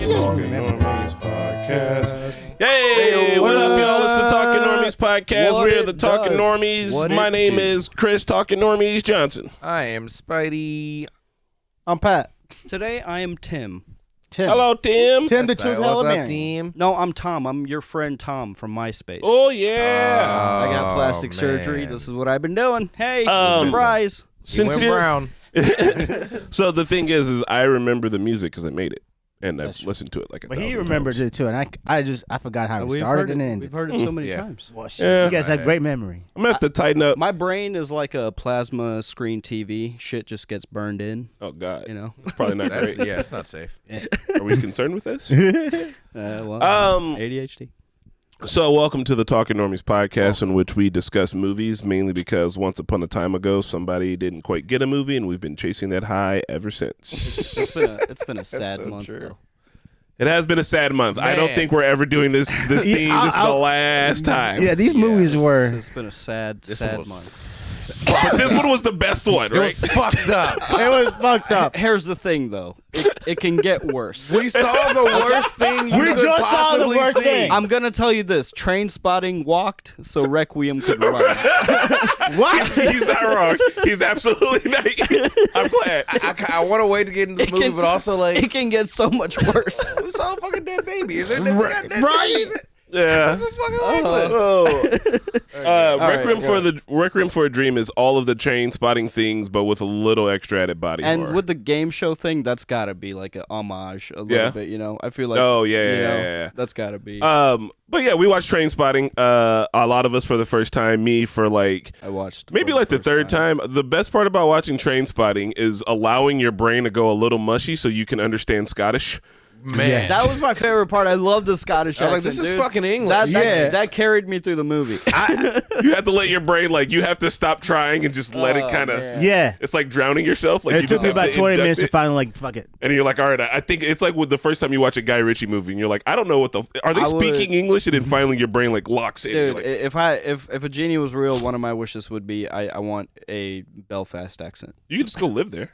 Talking Normies podcast. Hey, what up, y'all? It's the Talking Normies podcast. We're the Talking Normies. My name is Chris Talking Normies Johnson. I am Spidey. I'm Pat. Today I am Tim. Hello, Tim. Tim the Truth What's up, Element. team? No, I'm Tom. I'm your friend Tom from MySpace. Oh, yeah. I got plastic surgery. This is what I've been doing. Hey, surprise. He went brown. So the thing is I remember the music because I made it. And I've listened to it like a But thousand he remembers times. it too, and I forgot how it started and ended. We've heard it so many times. Well, shit. Yeah. You guys have great memory. I'm going to have to tighten up. My brain is like a plasma screen TV. Shit just gets burned in. Oh, God. You know? It's probably not great. Yeah, it's not safe. Are we concerned with this? ADHD. So welcome to the Talking Normies podcast, in which we discuss movies, mainly because once upon a time ago, somebody didn't quite get a movie, and we've been chasing that high ever since. It's been a sad so month. true. Though. It has been a sad month. I don't Man. think we're ever doing this theme. This is the last time. Yeah, these movies were. It's been a sad month. But this one was the best one, It right? was fucked up. It was fucked up. Here's the thing, though. It can get worse. We saw the worst thing you We could just saw the possibly worst see. thing. I'm going to tell you this. Trainspotting walked so Requiem could run. What? He's not wrong. He's absolutely not. I'm glad. I want to wait to get into the movie, but also like It can get so much worse. we saw a fucking dead baby. Is there got dead Right. babies? Yeah. This is fucking reckless. Requiem for a Dream is all of the train spotting things, but with a little extra added body And horror. with the game show thing, that's got to be like a homage a little bit, you know? I feel like Oh, yeah, you yeah, know, yeah. That's got to be. But yeah, we watched Trainspotting. A lot of us for the first time. Me for like I watched maybe for like the first third time. The best part about watching Trainspotting is allowing your brain to go a little mushy so you can understand Scottish. Man, That was my favorite part. I love the Scottish I was accent, like, this is dude. fucking English. That carried me through the movie. You have to let your brain you have to stop trying and just let it kind of. man. Yeah. It's like drowning yourself. Like you It took just me have about to 20 induct minutes to it. finally fuck it. And you're like, all right, I think it's like with the first time you watch a Guy Ritchie movie and you're like, I don't know what are they I would- speaking English? And then finally your brain locks in. You're Dude, like, if a genie was real, one of my wishes would be I want a Belfast accent. you can just go live there.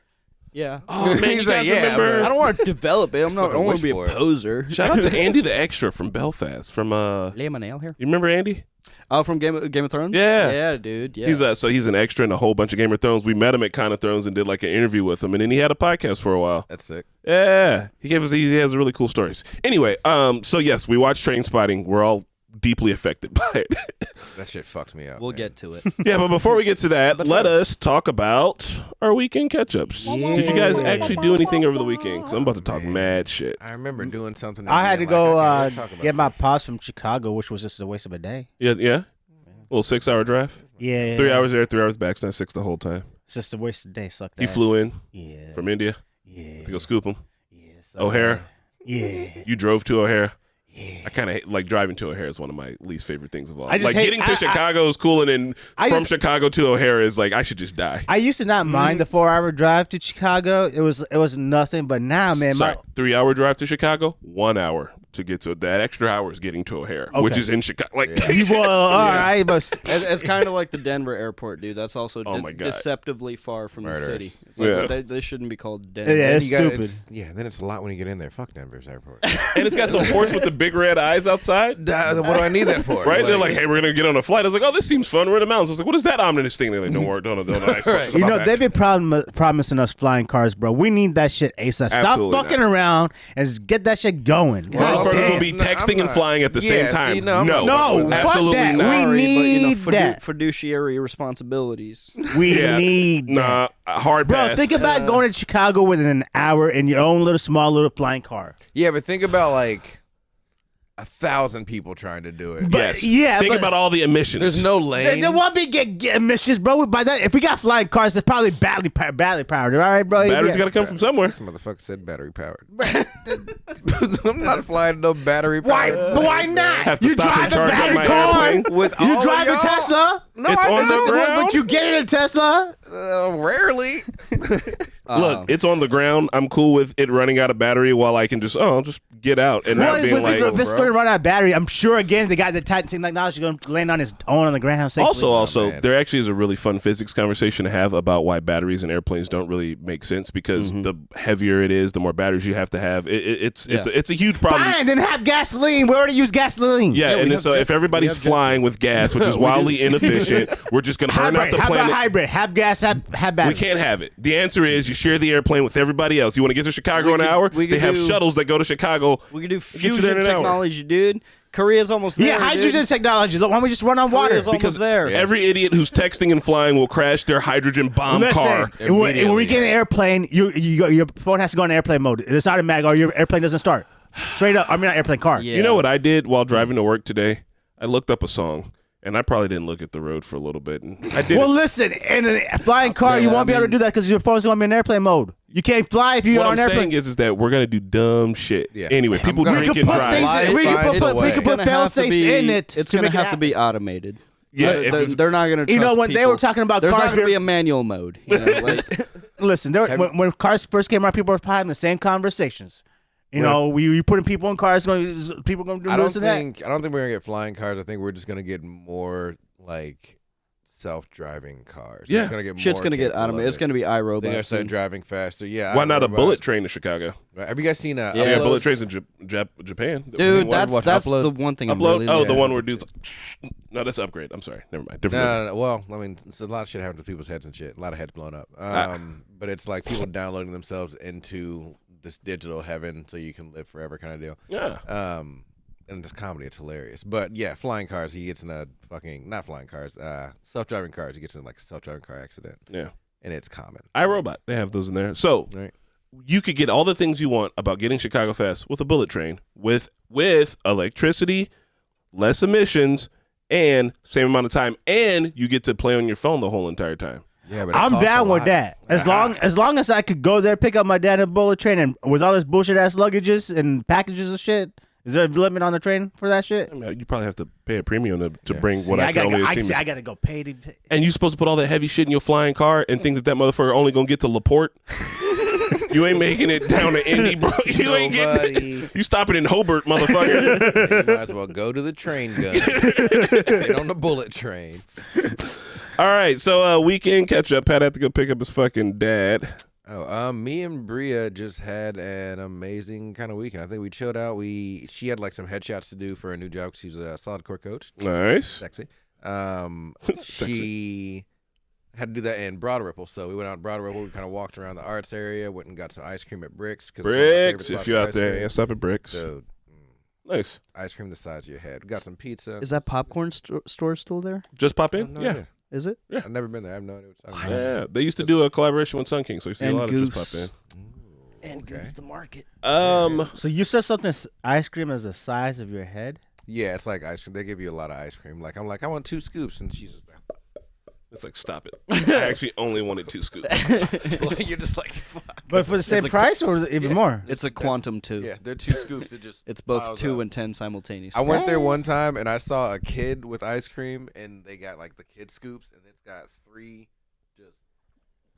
Yeah. Oh man, He's you guys like, yeah, remember? I don't want to develop it. I don't Fucking want wish to be a for it. poser. Shout out to Andy the extra from Belfast. From Lay my nail here. you remember Andy? Oh, from Game of Thrones? Yeah. Yeah, dude. Yeah. He's an extra in a whole bunch of Game of Thrones. We met him at Con of Thrones and did like an interview with him, and then he had a podcast for a while. That's sick. Yeah, he has really cool stories. Anyway, so yes, we watched Trainspotting. We're all deeply affected by it. That shit fucked me up. We'll man. get to it. Yeah, but before we get to that, But let first- us talk about our weekend catch-ups. Did you guys actually do anything over the weekend? Because I'm about to talk mad shit. I remember doing something. I had to and go like, I can't talk about get my this. pops from Chicago, which was just a waste of a day. Yeah. Little 6-hour drive. Yeah. 3 hours there, 3 hours back. It's not 6 the whole time. It's just a waste of a day. Sucked You ass. flew in Yeah. from India Yeah. to go scoop them. Yeah. sucked O'Hare. ass. Yeah. You drove to O'Hare. Yeah. I kind of like driving to O'Hare is one of my least favorite things of all. I just Like hate- getting to Chicago is cool, and then I from just- Chicago to O'Hare is like I should just die. I used to not mind the 4-hour drive to Chicago. It was nothing, but now, man, Sorry, my 3-hour drive to Chicago, 1 hour to get to that extra hour is getting to O'Hare, which Okay. is in Chicago. Like, well, all right, but It's kind of like the Denver airport, dude. That's also Oh my God. deceptively far from Murderers. the city. It's like, Yeah. they shouldn't be called Denver. Yeah, Then it's you got- stupid. then it's a lot when you get in there. Fuck Denver's airport. and it's got the horse with the big red eyes outside. What do I need that for? Right? They're like, hey, we're going to get on a flight. I was like, oh, this seems fun. We're in the mountains. I was like, what is that ominous thing? They're like, don't worry, don't ask questions you about know that. they've been promising us flying cars, bro. We need that shit ASAP. Stop Absolutely fucking not. around and just get that shit going. Well, God Motherfuckers damn. will be No, I'm texting and not. flying at the Yeah, same time. see, no, I'm no, not No, fuck absolutely that. not. We Sorry, need but, that. fiduciary responsibilities. We Yeah. need that. Nah, hard Bro, pass. think about going to Chicago within an hour in your own little small little flying car. Yeah, but think about like 1,000 people trying to do it. Yes. yeah, Think but- about all the emissions. There's no lanes. There won't be get emissions, bro. By that, if we got flying cars, it's probably battery powered. All right, bro. Batteries Yeah. got to come from somewhere. This motherfucker said battery powered. I'm not flying no battery Why? powered. Why not? Have to You stop and drive a charge up battery my car. airplane. With You all drive a y'all? Tesla. No, It's I on the don't. ground. But you get in a Tesla. Rarely. Look, it's on the ground. I'm cool with it running out of battery while I can just get out and Well, not being like. if it's going to run out of battery, I'm sure again the guy that technology going to land on his own on the ground safely. Also, man. there actually is a really fun physics conversation to have about why batteries in airplanes don't really make sense because the heavier it is, the more batteries you have to have. It's a huge problem. Fine, then have gasoline. We already use gasoline. Yeah, and then so if everybody's flying with gas, which is wildly inefficient, we're just going to burn out the How planet. about hybrid? Have gas, have battery. We can't have it. The answer is you share the airplane with everybody else. You want to get to Chicago in an hour? They have shuttles that go to Chicago. We could do Get you there fusion in an hour. technology, dude. Korea's almost there. Yeah, hydrogen dude. technology. Look, why don't we just run on water? Korea's almost Because there. every idiot who's texting and flying will crash their hydrogen bomb car. Listen, when we get in an airplane, your phone has to go in airplane mode. It's automatic, or your airplane doesn't start. Straight up. I mean, not airplane, car. Yeah. You know what I did while driving to work today? I looked up a song, and I probably didn't look at the road for a little bit. And I did. Well, listen, in a flying car, you won't be able to do that because your phone's going to be in airplane mode. You can't fly if you're what on I'm airplane. saying is that we're gonna do dumb shit. Yeah. Anyway, people gonna- drink we and could put drive. things. We Wi-Fi could put away. fail safes in it. It's to gonna make it have to happen. be automated. Yeah, if it's- they're not gonna. You know, trust when they people. were talking about there's cars not gonna being- be a manual mode. You know, like Listen, when cars first came out, people were having the same conversations. You know, we putting people in cars. People going to do this and that. I don't think we're gonna get flying cars. I think we're just gonna get more like self-driving cars. Yeah. It's gonna get shit's more gonna get capable of automated. It's it. gonna be They're iRobot. gonna start soon. driving faster. Yeah. Why not a iRobots. bullet train to Chicago? Have you guys seen Yeah, Yeah, Yes. bullet trains in Japan. Dude, that's watch the Upload? one thing I'm Upload. really. Oh, the yeah. one where dudes. No, that's Upgrade. I'm sorry. Never mind. Different. No. Well, I mean, it's a lot of shit happened to people's heads and shit. A lot of heads blown up. But it's like people downloading themselves into this digital heaven so you can live forever kind of deal. Yeah. And this comedy, it's hilarious. But yeah, flying cars, he gets in a fucking, not flying cars, self-driving cars. He gets in like a self-driving car accident. Yeah. And it's common. iRobot. They have those in there. So Right. you could get all the things you want about getting Chicago fast with a bullet train with electricity, less emissions, and same amount of time, and you get to play on your phone the whole entire time. Yeah, but it I'm costs a down with lot. that. As long as I could go there, pick up my dad in a bullet train, and with all this bullshit ass luggages and packages and shit. Is there a limit on the train for that shit? I mean, you probably have to pay a premium to bring what I I can gotta, only assume. I gotta go pay to. And you supposed to put all that heavy shit in your flying car and think that motherfucker only gonna get to LaPorte? You ain't making it down to Indy, bro. You ain't getting it. You stopping in Hobart, motherfucker. You might as well go to the train gun. Get on the bullet train. All right, so weekend catch up. Pat had to go pick up his fucking dad. Oh, me and Bria just had an amazing kind of weekend. I think we chilled out. She had like some headshots to do for a new job. She's a solid core coach. Nice. Sexy. She had to do that in Broad Ripple. So we went out in Broad Ripple. We kind of walked around the arts area, went and got some ice cream at Bricks. Bricks, if you're out there, yeah, stop at Bricks. So, Nice. ice cream the size of your head. We got some pizza. Is that popcorn store still there? Just pop I in? have no Yeah. idea. Is it? I've never been there. I have no idea what you're talking about. Yeah, they used to do a collaboration with Sun King, so you see a And lot Goose. of just pop And okay. Goose the market. in. So you said something ice cream is the size of your head? Yeah, it's like ice cream. They give you a lot of ice cream. Like I'm like, I want 2 scoops, and she's just like, It's like, stop it. I actually only wanted 2 scoops. you're just like, fuck. But for the same price or even more? It's a quantum 2. Yeah, they're 2 scoops. It just It's both piles 2 up. and 10 simultaneously. I went there one time and I saw a kid with ice cream, and they got like the kid scoops, and it's got 3 just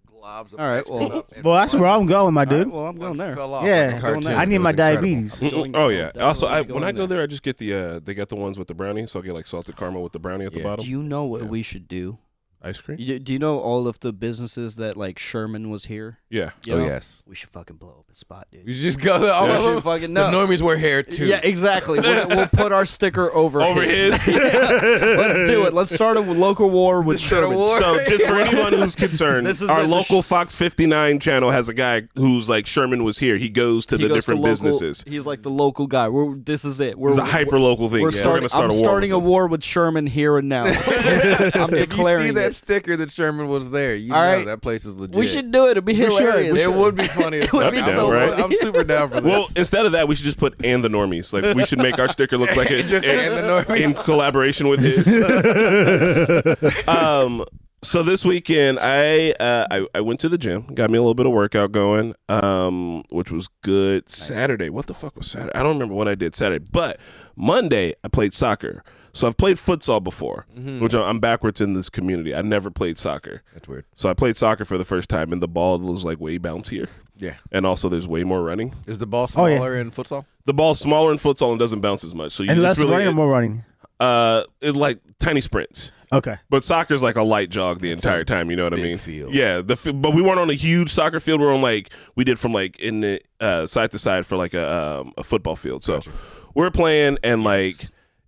globs of All right, ice cream well- up. and Well, that's one- where I'm going, my All right, dude. well, I'm one going there. Fell off Yeah. like a cartoon. I need It my was incredible. diabetes. Going- Oh yeah. definitely Also, wanna go when I in go there. there, I just get the they got the ones with the brownie, so I get like salted caramel with the brownie at the Yeah. bottom. Do you know what Yeah. we should do? Ice cream. Do you know all of the businesses that like Sherman was here? Yeah. You Oh know? yes. We should fucking blow up a spot, dude. You just go there. All Yeah. of We them. should fucking The no. normies were here too. Yeah, exactly. We'll put our sticker over His. Yeah. Let's do it. Let's start a local war with Start a Sherman. war. So just for anyone who's concerned, This is our like the local Fox 59 channel has a guy who's like Sherman was here. He goes to He the goes different local- businesses. He's like the local guy. This is it. It's a hyper local thing. We're Yeah, starting. gonna start I'm a war. starting with a him. war with Sherman here and now. I'm If you declaring see that it. sticker that Sherman was there, you All know right. that place is legit. We should do it. It'd be should. hilarious. It would be funny. As would fuck. be I'm so down, funny. I'm super down for this. Well, instead of that, we should just put "and the Normies." Like we should make our sticker look like it Just "and the Normies." in collaboration with his. So this weekend, I went to the gym, got me a little bit of workout going, which was good. Nice. Saturday, what the fuck was Saturday? I don't remember what I did Saturday, but Monday I played soccer. So I've played futsal before, which I'm backwards in this community. I never played soccer. That's weird. So I played soccer for the first time, and the ball was like way bouncier. Yeah. And also, there's way more running. Is the ball Oh, yeah. smaller in futsal? The ball's smaller in futsal and doesn't bounce as much. So And it's less really, running or more running? It like tiny sprints. Okay. But soccer's like a light jog the entire time. You know what I big mean? field. Yeah. But we weren't on a huge soccer field. We were on we did from like in the side to side for like a football field. So we're playing and like.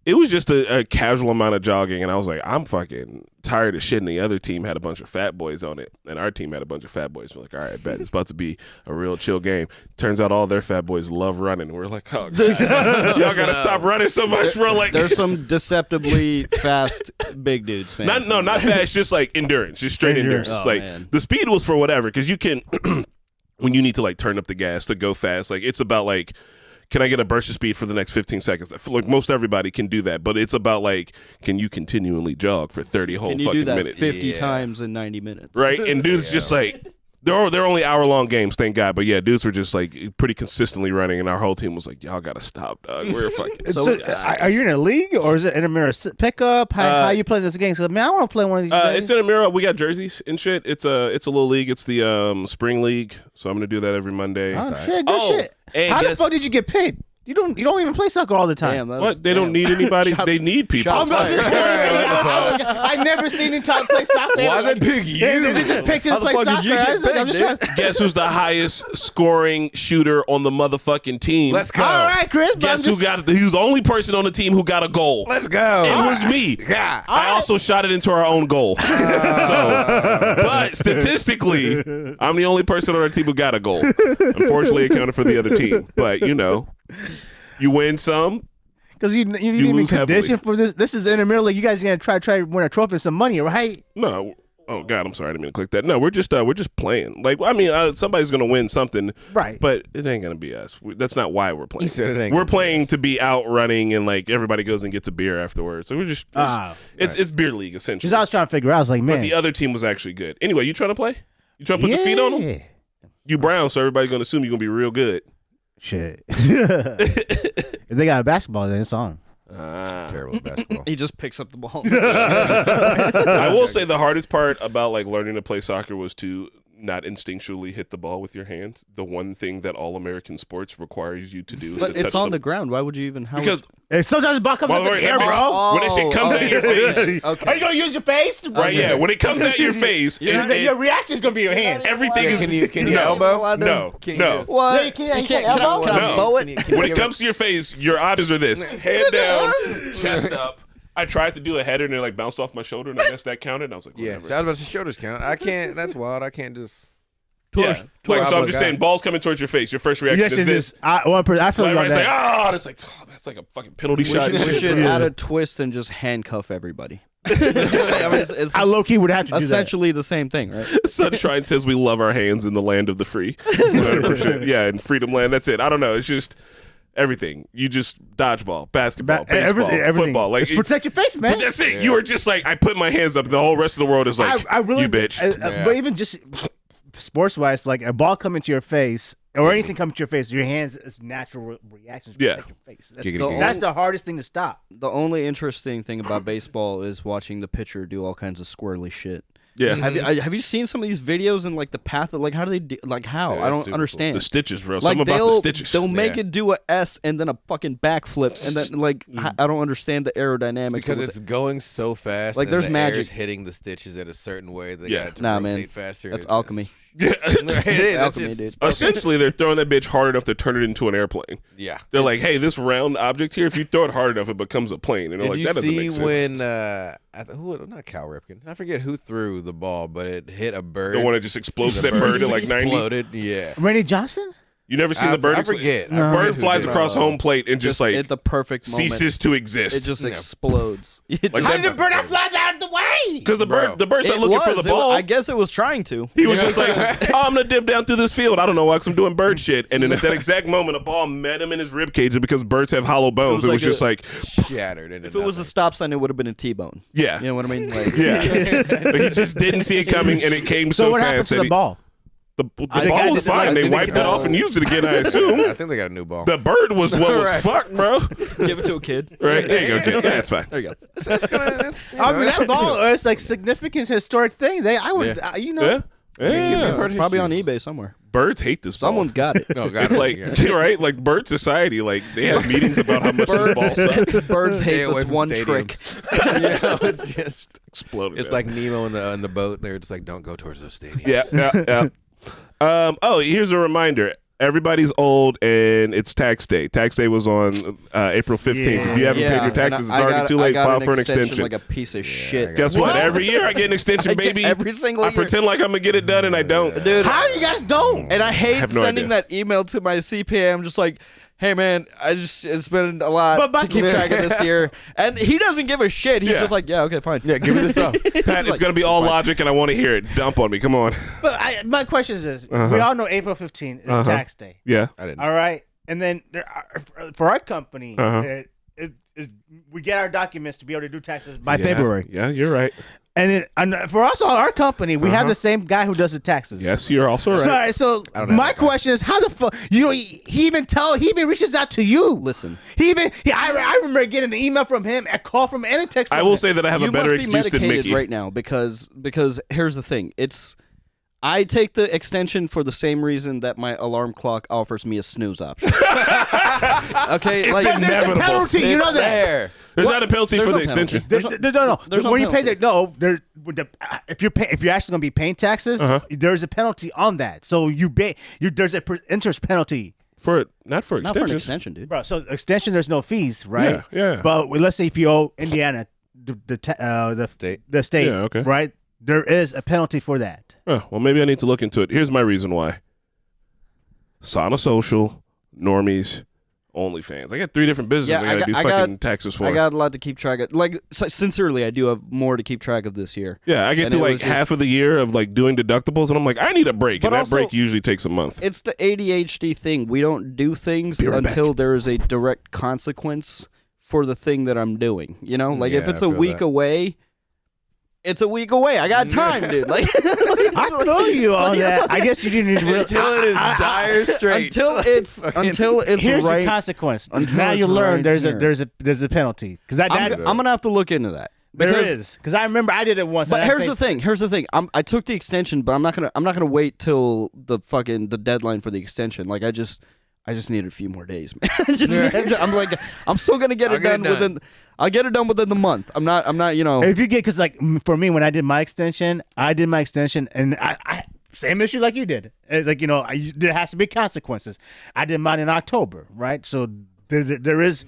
It was just a casual amount of jogging, and I was like, I'm fucking tired of shit. And the other team had a bunch of fat boys on it, and our team had a bunch of fat boys. We're like, all right, bet it's about to be a real chill game. Turns out all their fat boys love running. We're like, oh, God. Y'all gotta stop running so much, bro. Like, There's some deceptively fast big dudes, man. not fast, just like endurance, just straight endurance. Oh, It's like man. the speed was for whatever, because you can when you need to like turn up the gas to go fast. Like it's about like. Can I get a burst of speed for the next 15 seconds? I feel like most everybody can do that, but it's about like, can you continually jog for 30 whole Can you fucking do that minutes? 50 times in 90 minutes? Right? And dudes just like, they're only hour-long games, thank God. But yeah, dudes were just like pretty consistently running, and our whole team was like, y'all got to stop, dog. We're fucking. So, are you in a league or is it in a mirror pickup? How you play this game? So, man, I want to play one of these days. It's in a mirror. We got jerseys and shit. It's a little league. It's the spring league. So I'm gonna do that every Monday. Oh, shit, good shit. and How the guess- fuck did you get paid? You don't even play soccer all the time. Damn, that was- What? They don't need anybody. Shots- They need people. shots fired. I never seen him try to play soccer. Why they pick you? They just picked him How to the play fuck did you soccer. get I was like, I'm picked, just trying. Guess who's the highest scoring shooter on the motherfucking team? Let's go. All right, Chris. But Guess I'm who just, got it? He was the only person on the team who got a goal. Let's go. It was me. Yeah. I also shot it into our own goal. But statistically, I'm the only person on our team who got a goal. Unfortunately, it counted for the other team. But you know, you win some. because you didn't even lose condition heavily. for this. This is intramural league. You guys are gonna try to win a trophy and some money, right? No. Oh God, I'm sorry, I didn't mean to click that. No, we're just playing. Like, I mean, somebody's gonna win something, Right. But it ain't gonna be us. That's not why we're playing. He said it ain't We're gonna be playing us. to be out running, and like everybody goes and gets a beer afterwards. So we're just it's beer league essentially. Because I was trying to figure out. I was like, But man, the other team was actually good. Anyway, you trying to play? You trying to put the feet on them? Yeah. You brown, so everybody's gonna assume you're gonna be real good. Shit. If they got a basketball, then it's on. Terrible at basketball. He just picks up the ball. I will say the hardest part about like learning to play soccer was to not instinctually hit the ball with your hands. The one thing that all American sports requires you to do is But to it's touch on the ground. Why would you even? because And sometimes the ball comes well, up in wait, the air, that bro. bitch- when that shit comes at your face, Are you gonna use your face? right? Yeah, when it comes at your face, Your reaction is gonna be your hands. everything is Can you no, elbow? No, Can you no. just- What? Yeah, you can't elbow? Can I No. bow it? When it comes to your face, your options are this: head down, chest up. I tried to do a header and it like bounced off my shoulder, and I guess that counted. And I was like, Yeah, whatever. so I was about to say shoulders count. I can't. That's wild. I can't just. Yeah. Like, so I'm just guy. saying, balls coming towards your face. Your first reaction Yes, is this. I feel Like, like it's like, that. oh, it's like, oh, that's like a fucking penalty We shot. should, and we shit. should Yeah. add a twist and just handcuff everybody. I mean, it's I low key would have to do that. essentially the same thing, right? Sunshine says we love our hands in the land of the free. 100%. Yeah, in Freedom Land. That's it. I don't know. It's just everything. You just dodgeball, basketball, baseball, everything. football. Like It's protect your face, man. but that's it. You were just like, I put my hands up. The whole rest of the world is like, I really, you bitch. But even just sports wise, like a ball coming to your face or anything coming to your face, your hands is natural reactions to Yeah. protect your face. Giggity, The giggity. That's the hardest thing to stop. The only interesting thing about baseball is watching the pitcher do all kinds of squirrely shit. Yeah. Have you seen some of these videos and like the path of like how do they do, like how Yeah, I that's don't super understand. The stitches, bro. Like Something about the stitches. they'll make Yeah. it do a S and then a fucking backflip and then like I don't understand the aerodynamics Because of what's- it's going so fast. Like, and there's the magic. air's hitting the stitches at a certain way. They Yeah. got it to Nah, rotate man. faster. That's It's alchemy. Yeah. Just, it is. It's That's alchemy, just- dude. Essentially, they're throwing that bitch hard enough to turn it into an airplane. Yeah. They're like, hey, this round object here, if you throw it hard enough, it becomes a plane. And they're Did like, you that doesn't see make sense. when not Cal Ripken? I forget who threw the ball, but it hit a bird. The one that just explodes The that bird at just like 90. exploded. Yeah. Randy Johnson? You never seen the bird? I forget. The I forget bird who flies did it. across home plate and just like at the perfect moment ceases to exist. it just No. explodes. It Like just- that- bird that flies out of the way? Because the Bro. bird's not looking for the ball. I guess it was trying to. He was just like, oh, I'm gonna dip down through this field. I don't know why, 'cause I'm doing bird shit. And then at that exact moment, a ball met him in his rib cage, and because birds have hollow bones, It it was was like just like, Shattered. Into If it was a stop sign, it would have been a T-bone. yeah, You know what I mean? Like, yeah. But he just didn't see it coming, and it came So so what happened fast to that the he, ball? the I think ball I was did- I fine. They think wiped it off and used it again, I I assume. think they got a new ball. The bird was what was Right. fucked, bro. give it to a kid. Right? There you go, kid. Yeah, it's fine. There you go. I mean, that ball is like significant historic thing. I would, Yeah. you know. Yeah. Yeah. part It's of probably history. on eBay somewhere. birds hate this ball. Someone's got it. No, got It's it. like Yeah. right, like bird society. Like they have meetings about how much this ball sucks. Birds Stay hate away this from one stadiums. trick. Yeah, it's just Exploded. it's like Nemo in the boat. They're just like, don't go towards those stadiums. yeah. Oh, here's a reminder. Everybody's old, and it's tax day. Tax day was on April 15th. If you haven't paid your and taxes, it's I already got- too I late. got File for an extension. like a piece of shit. Guess what? Every year I get an extension, I get baby. every single I year. pretend like I'm gonna get it done, and I don't. Dude, How you guys don't? and I hate have no sending idea. that email to my CPA. I'm just like, hey man, it's been a lot But- to keep track of this year, and he doesn't give a shit. He's Yeah. just like, yeah, okay, fine. Yeah, give me the stuff. Pat, it's gonna be all logic, and I want to hear it. Dump on me. Come on. But my question is this: Uh-huh. we all know April 15th is tax day. Yeah. I didn't. All right, and then there are, for our company, Uh-huh. we get our documents to be able to do taxes by Yeah. February. Yeah, you're right. And then for us, our company, we have the same guy who does the taxes. Yes, you're also right. Sorry, so I don't have my that. question is, how the fuck he even reaches out to you? Listen, I remember getting an email from him, a call from him, and a text. From I will him. say that I have you a better must be excuse than medicated Mickey. right now because here's the thing. I take the extension for the same reason that my alarm clock offers me a snooze option. Okay, like There's a inevitable. penalty, you know that. There. There's not a penalty There's for no the penalty. extension. No. There's no When you pay penalty. if you're actually gonna be paying taxes, there's a penalty on that. So there's a interest penalty, Not for not for an extensions. extension, dude. bro. So extension, there's no fees, right? Yeah. But let's say if you owe Indiana, the state, Yeah, okay. right? There is a penalty for that. Oh, well, maybe I need to look into it. Here's my reason why. Sauna Social, Normies, OnlyFans. I got 3 different businesses Yeah, I gotta do I fucking got- taxes for. I got a lot to keep track of. Like, sincerely, I do have more to keep track of this year. yeah, I get and to it like was just- half of the year of like doing deductibles, and I'm like, I need a break, But and that also- break usually takes a month. It's the ADHD thing. We don't do things Be right until there is a direct consequence for the thing that I'm doing. You know, like if Yeah, it's I a feel week that. away, it's a week away. I got time, dude. Like, I feel you on that. I guess you didn't really. Until it is dire straits. until it's Here's right. the consequence. Until Now it's you learn right there's here. a penalty because I'm gonna have to look into that. there Because- is because I remember I did it once. But and I here's the thing. I took the extension, but I'm not gonna wait till the deadline for the extension. Like I just needed a few more days, man. I'm still gonna get I'll it get done it done. within. I'll get it done within the month. I'm not. You know. If you get because like for me when I did my extension, and I same issue like you did. Like there has to be consequences. I did mine in October, right? So there was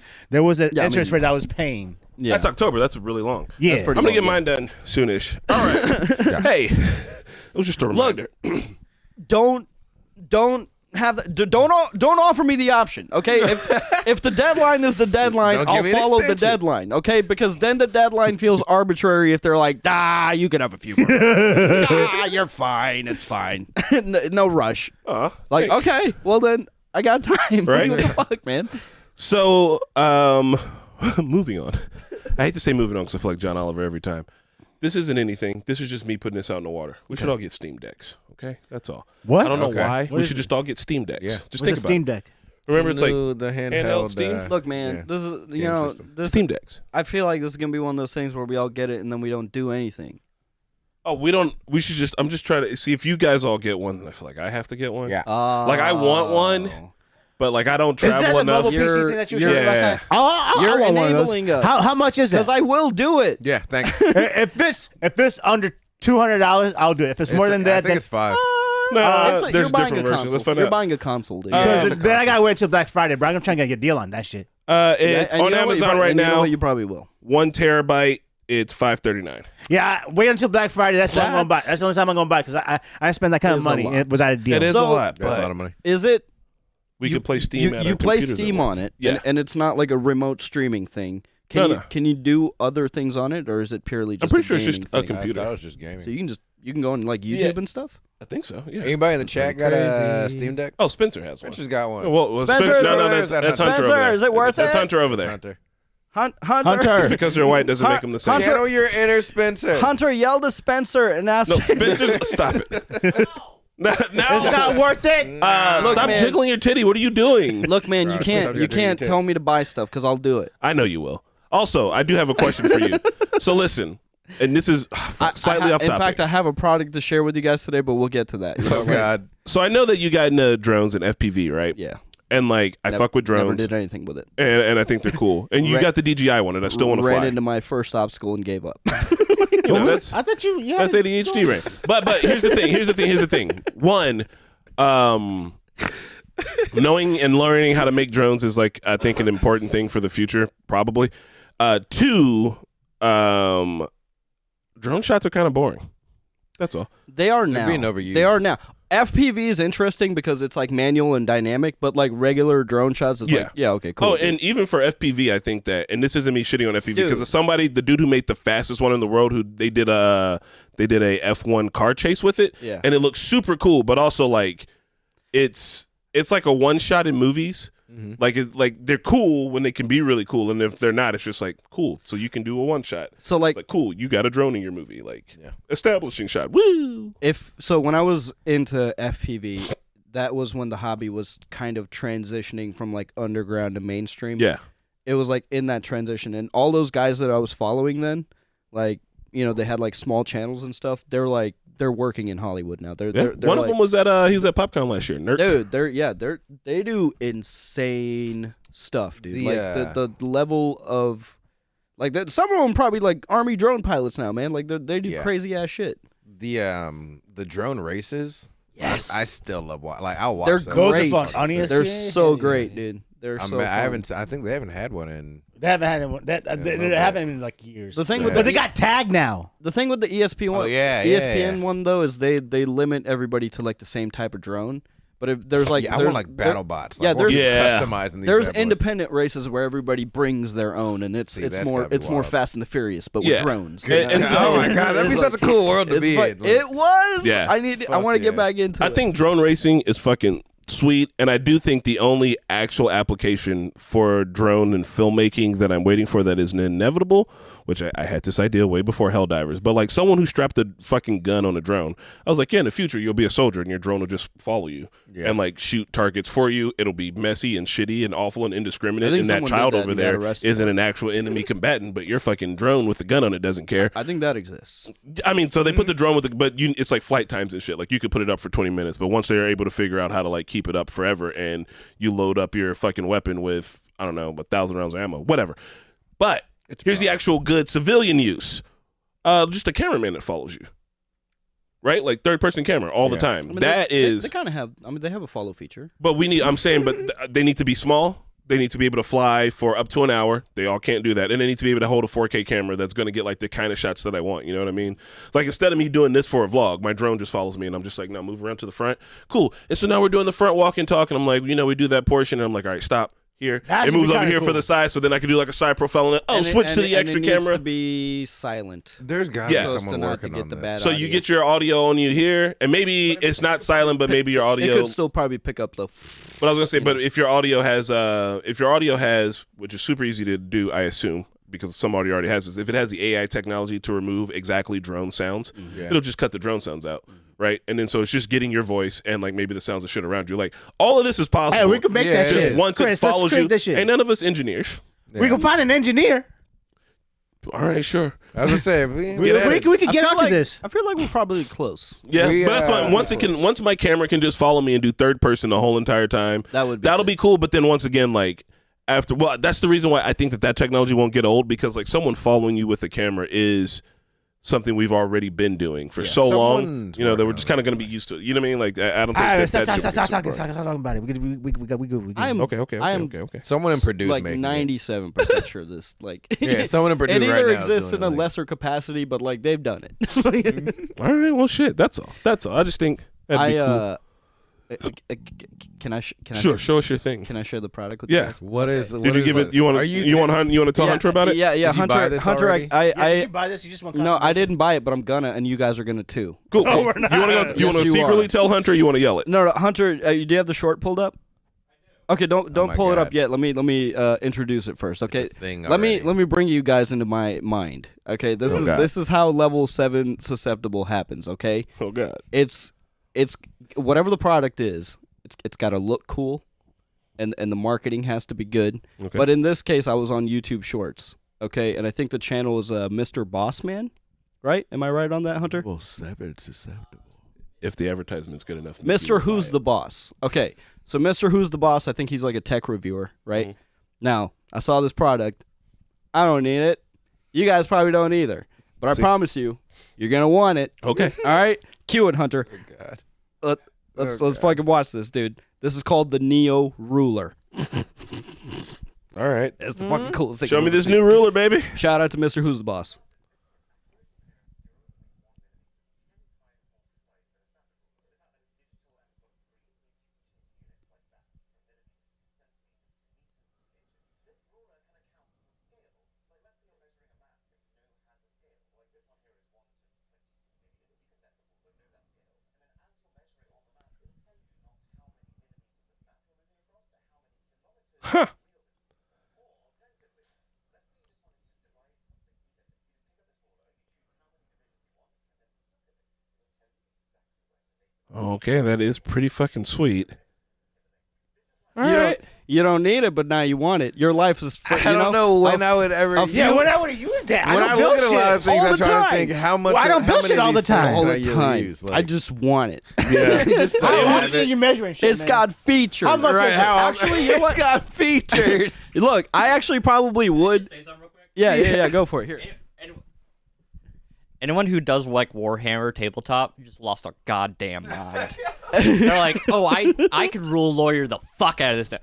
an Yeah, I interest mean- rate I was paying. Yeah. That's October. That's really long. Yeah, pretty I'm gonna long, get yeah. mine done soonish. All right. Hey, it was just a reminder. Don't have that. Don't offer me the option, okay? If the deadline is the deadline, Don't I'll give me an follow the extension. deadline, okay? Because then the deadline feels arbitrary if they're like, you can have a few more. You're fine. It's fine. No rush. Like, hey. okay, well then I got time. Right? What the fuck, man? So, moving on. I hate to say moving on because I feel like John Oliver every time. This isn't anything. This is just me putting this out in the water. We should all get Steam Decks. Okay, that's all. What? I don't know Okay. why. What We is should it? just all get Steam Decks. Yeah. Just What's think a about Steam it. Deck? Remember, it's like the handheld Steam? Look, man, yeah. this is Game system. this. Steam Decks. I feel like this is gonna be one of those things where we all get it and then we don't do anything. Oh, we don't. We should just. I'm just trying to see if you guys all get one. Then I feel like I have to get one. Yeah. Like, I want one. But like I don't Is that travel the enough. mobile PC You're- thing that you were you're- talking about? Yeah. I You're want one of those. enabling us. How much is Because that? I will do it. Yeah, thanks. If it's under $200, I'll do it. If it's more than I that, think then it's 5. No, You're there's buying different a versions. console. Let's find You're out. buying a console, dude. then I gotta wait till Black Friday, bro. I'm trying to get a deal on that shit. It's And on you know what? You Amazon probably- right and you know now. what? You probably will. 1 terabyte. It's $539. Yeah, wait until Black Friday. That's what I'm gonna buy. That's- That's the only time I'm gonna buy because I spend that kind of Is a money lot. without a deal. It is So- a lot, That's a lot but of money. Is it? we you, could play Steam. You, at you our play computers at Steam work. on it, Yeah. and it's not like a remote streaming thing. No. Can you do other things on it, or is it purely just? I'm pretty a sure it's just gaming a thing? computer. I thought it was just gaming. So you can go on like YouTube Yeah. and stuff. I think so. Yeah. Anybody in the chat got a Crazy. Steam Deck? Oh, Spencer has one. Spencer's got one. Well, Spencer, Spencer, is no, it- that's is that Hunter Spencer, over there. is it worth That's it? Hunter over It's there. Hunter. Hunter. Just because they're white doesn't make them the same. Hunter- Channel your inner Spencer. Hunter, yell to Spencer and ask. No, Spencer's. Stop it. No, It's not worth it. Look, stop man. jiggling your titty. What are you doing? Look, man, you Bro, can't sometimes you you have to can't eat tell tits. me to buy stuff because I'll do it. I know you will. Also, I do have a question for you. So listen, and this is slightly off topic. In fact, I have a product to share with you guys today, but we'll get to that. You know, God. So I know that you got into drones and FPV, right? Yeah. And like I fuck with drones. Never did anything with it. And I think they're cool. And you got the DJI one, and I still want to fly. Ran into my first obstacle and gave up. You know, that's I thought you that's ADHD, right? But here's the thing. One, knowing and learning how to make drones is like I think an important thing for the future, probably. Two, drone shots are kind of boring. That's all. They are They're now. being overused. They are now. FPV is interesting because it's like manual and dynamic, but like regular drone shots, it's like, yeah, okay, cool. Oh, and even for FPV, I think that, and this isn't me shitting on FPV, Dude. because the dude who made the fastest one in the world, who they did a F1 car chase with it, Yeah. and it looks super cool, but also like it's like a one shot in movies. Like they're cool when they can be really cool, and if they're not, it's just like cool. So you can do a one shot. So like, It's like cool, you got a drone in your movie, like establishing shot. Woo! when I was into FPV, that was when the hobby was kind of transitioning from like underground to mainstream. Yeah. It was like in that transition, and all those guys that I was following then, like, you know, they had like small channels and stuff. They're working in Hollywood now. They're One like, of them was at he was at PopCon last year. Nerd. Dude, they do insane stuff, dude. Like the level of like some of them probably like Army drone pilots now, man. Like they do crazy ass shit. The drone races. Yes. I still love watching. Like I'll watch. They're them. great. Those are fun. On ESPN? They're so great, dude. They're so. I think they haven't had one in. They haven't had it. They haven't in like years. The thing Yeah. with but they got tagged now. the thing with the ESPN one, ESPN one though, is they limit everybody to like the same type of drone. But if there's like, I want like battle bots. Like, yeah, there's customizing these. there's bad boys. independent races where everybody brings their own, and it's that's more gotta be more wild. Fast and the Furious, but with drones. And so- Oh my god, that'd be such a cool world to It's be fun. in. It was. Yeah. I want to get back into it. I think drone racing is fucking sweet, and I do think the only actual application for drone and filmmaking that I'm waiting for that is inevitable, which I had this idea way before Helldivers, but like someone who strapped a fucking gun on a drone, I was like, yeah, in the future you'll be a soldier and your drone will just follow you and like shoot targets for you. It'll be messy and shitty and awful and indiscriminate, and that someone child did that over and got there arrested. isn't an actual enemy combatant, but your fucking drone with the gun on it doesn't care. I think that exists. I mean, so they put the drone with the, but it's like flight times and shit. Like you could put it up for 20 minutes, but once they're able to figure out how to like keep it up forever, and you load up your fucking weapon with, I don't know, 1,000 rounds of ammo, whatever. But here's the actual good civilian use. Just a cameraman that follows you. Right? Like third person camera all the time. I mean, they kind of have. I mean, they have a follow feature. But they need to be small. They need to be able to fly for up to an hour. They all can't do that. And they need to be able to hold a 4K camera that's going to get like the kind of shots that I want. You know what I mean? Like instead of me doing this for a vlog, my drone just follows me and I'm just like, no, move around to the front. Cool. And so now we're doing the front walk and talk. And I'm like, we do that portion. And I'm like, all right, stop. Here. That It should moves be over kinda here cool. for the side, so then I can do like a side profile and switch to the extra it camera. needs to be silent. There's got to be Yeah. So as someone to not working to get on the this. bad So you audio. get your audio on you here, and maybe it's not silent, but maybe your It audio. could still probably pick up the. But I was gonna say, but if your audio has, which is super easy to do, I assume, because some audio already has this. If it has the AI technology to remove exactly drone sounds, it'll just cut the drone sounds out, right? And then so it's just getting your voice and like maybe the sounds of shit around you. Like all of this is possible. Hey, we can make that Yeah, shit. just once Chris, it let's follows script you. this shit. Ain't none of us engineers. We can find an engineer. All right, sure. I was gonna say, We at it. can I get feel onto like, this. I feel like we're probably close. Yeah, We, but that's why uh, once my camera can just follow me and do third person the whole entire time, That'll be cool. But then once again, like that's the reason why I think that technology won't get old, because like someone following you with the camera is something we've already been doing for so long, Someone's that working we're on just kind of going to be used to it. You know what I mean? Like I don't think All right, that stop shit gets talking super about it. We good. I am Okay. someone in Purdue's like making it. 97% sure this like Yeah, someone in Purdue it right either now is exists doing in a it, like- lesser capacity, but like they've done it. All right, well, shit. That's all. I just think that'd be cool. Can I Sure, show us your thing. Can I share the product with Yeah. you guys? What is? Did you give it? You want to tell Hunter about it? Yeah, Did you Hunter. buy this Hunter, already? Did I you buy this? You just want no, I didn't buy it, but I'm gonna, and you guys are gonna too. Cool. No, we're not. You want to go? You want Yes, to you secretly are. tell Hunter? Or you want to yell it? No, Hunter, do you have the short pulled up? Okay, don't my pull it up God. yet. Let me introduce it first. Okay, thing let me already. bring you guys into my mind. Okay, Oh, God. this is how level 7 susceptible happens. Okay, Oh God. it's whatever the product is. It's got to look cool, and the marketing has to be good. Okay. But in this case, I was on YouTube Shorts. Okay, and I think the channel is Mr. Bossman. right? Am I right on that, Hunter? Well, it's susceptible. If the advertisement's good enough. Mr. Who's the Boss. Okay, so Mr. Who's the Boss, I think he's like a tech reviewer, right? Mm-hmm. Now, I saw this product. I don't need it. You guys probably don't either. But I promise you, you're going to want it. Okay. All right? Cue it, Hunter. Oh, God. Let's fucking watch this, dude. This is called the Neo Ruler. All right. It's the fucking coolest thing. Show me this new ruler, baby. Shout out to Mr. Who's the Boss. Huh. Okay, that is pretty fucking sweet. All right. You don't need it, but now you want it. Your life is. I don't know when I would ever. Yeah, when I would have used that. When I look at a lot of things, I try to think how much. Well, I don't how build many shit of all the these things time. can all I the really time. use? I just want it. Yeah. Just How have often are it. you measuring shit, It's man? got features. How much Right? is it? How Actually, you know what? It's got features. Look, I actually probably would. Say something real quick. Yeah. Go for it. Here. Anyone who does like Warhammer tabletop just lost their goddamn mind. They're like, oh, I could rule lawyer the fuck out of this stuff.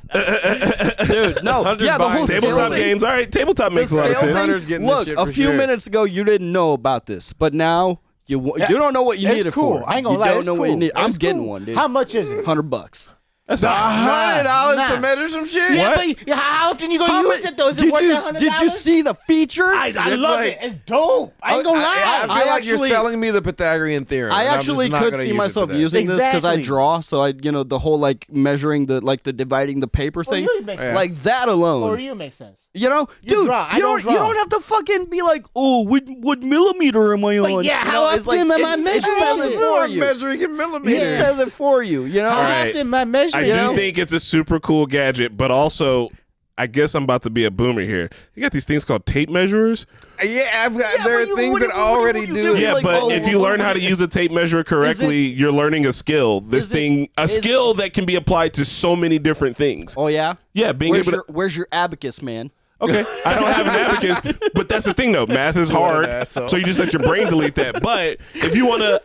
Dude, no. Hunter's Yeah, the buying whole scale Tabletop thing. games. All right, tabletop makes a lot of scale sense. thing- Hunter's getting this Look, shit a for few sure. minutes ago, you didn't know about this, but now you don't know what you It's need it cool. for. I ain't gonna you lie. don't It's know what you cool. need. I'm It's getting cool. one, dude. How much is it? $100. That's not. $100 Nah. to measure some shit. Yeah, What? but how often you gonna use it though? Is it Did worth you $100? did you see the features? I It's love like- it. It's dope. I ain't gonna lie. I feel I like you're actually- selling me the Pythagorean theorem. I and I'm actually just not could gonna see use it myself for that. using this because I Exactly. draw, so I the whole like measuring the dividing the paper thing, you makes sense. like that alone. For you, makes sense. You know, You dude, draw. I you don't don't you draw. don't have to fucking be like, oh, what millimeter am I on? yeah, You how know, it's often am I it measuring says it it? for I'm you. measuring in It millimeters. says it for you. You know. How right. often am I I measuring? do think it's a super cool gadget, but also, I guess I'm about to be a boomer here. You got these things called tape measurers. Yeah, I've got. Yeah, there but are you- things what that do you- what do already you do. do? it. Yeah, like, but oh, if you learn how to use a tape measure correctly, you're learning a skill. This is it- thing, a is- skill that can be applied to so many different things. Oh yeah. Yeah, being Where's able your to. Where's your abacus, man? Okay, I don't have an abacus, but that's the thing though. Math is hard, asshole. so you just let your brain delete that. But if you wanna,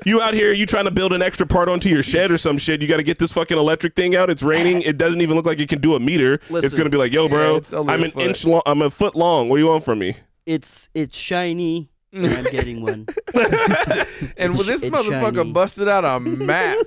you out here, you trying to build an extra part onto your shed or some shit, you got to get this fucking electric thing out. It's raining. It doesn't even look like it can do a meter. It's Listen. gonna be like, yo, bro, it's only I'm a an foot. inch long. I'm a foot long. What do you want from me? It's shiny, and I'm getting one. And well, this It's motherfucker shiny. busted out a map.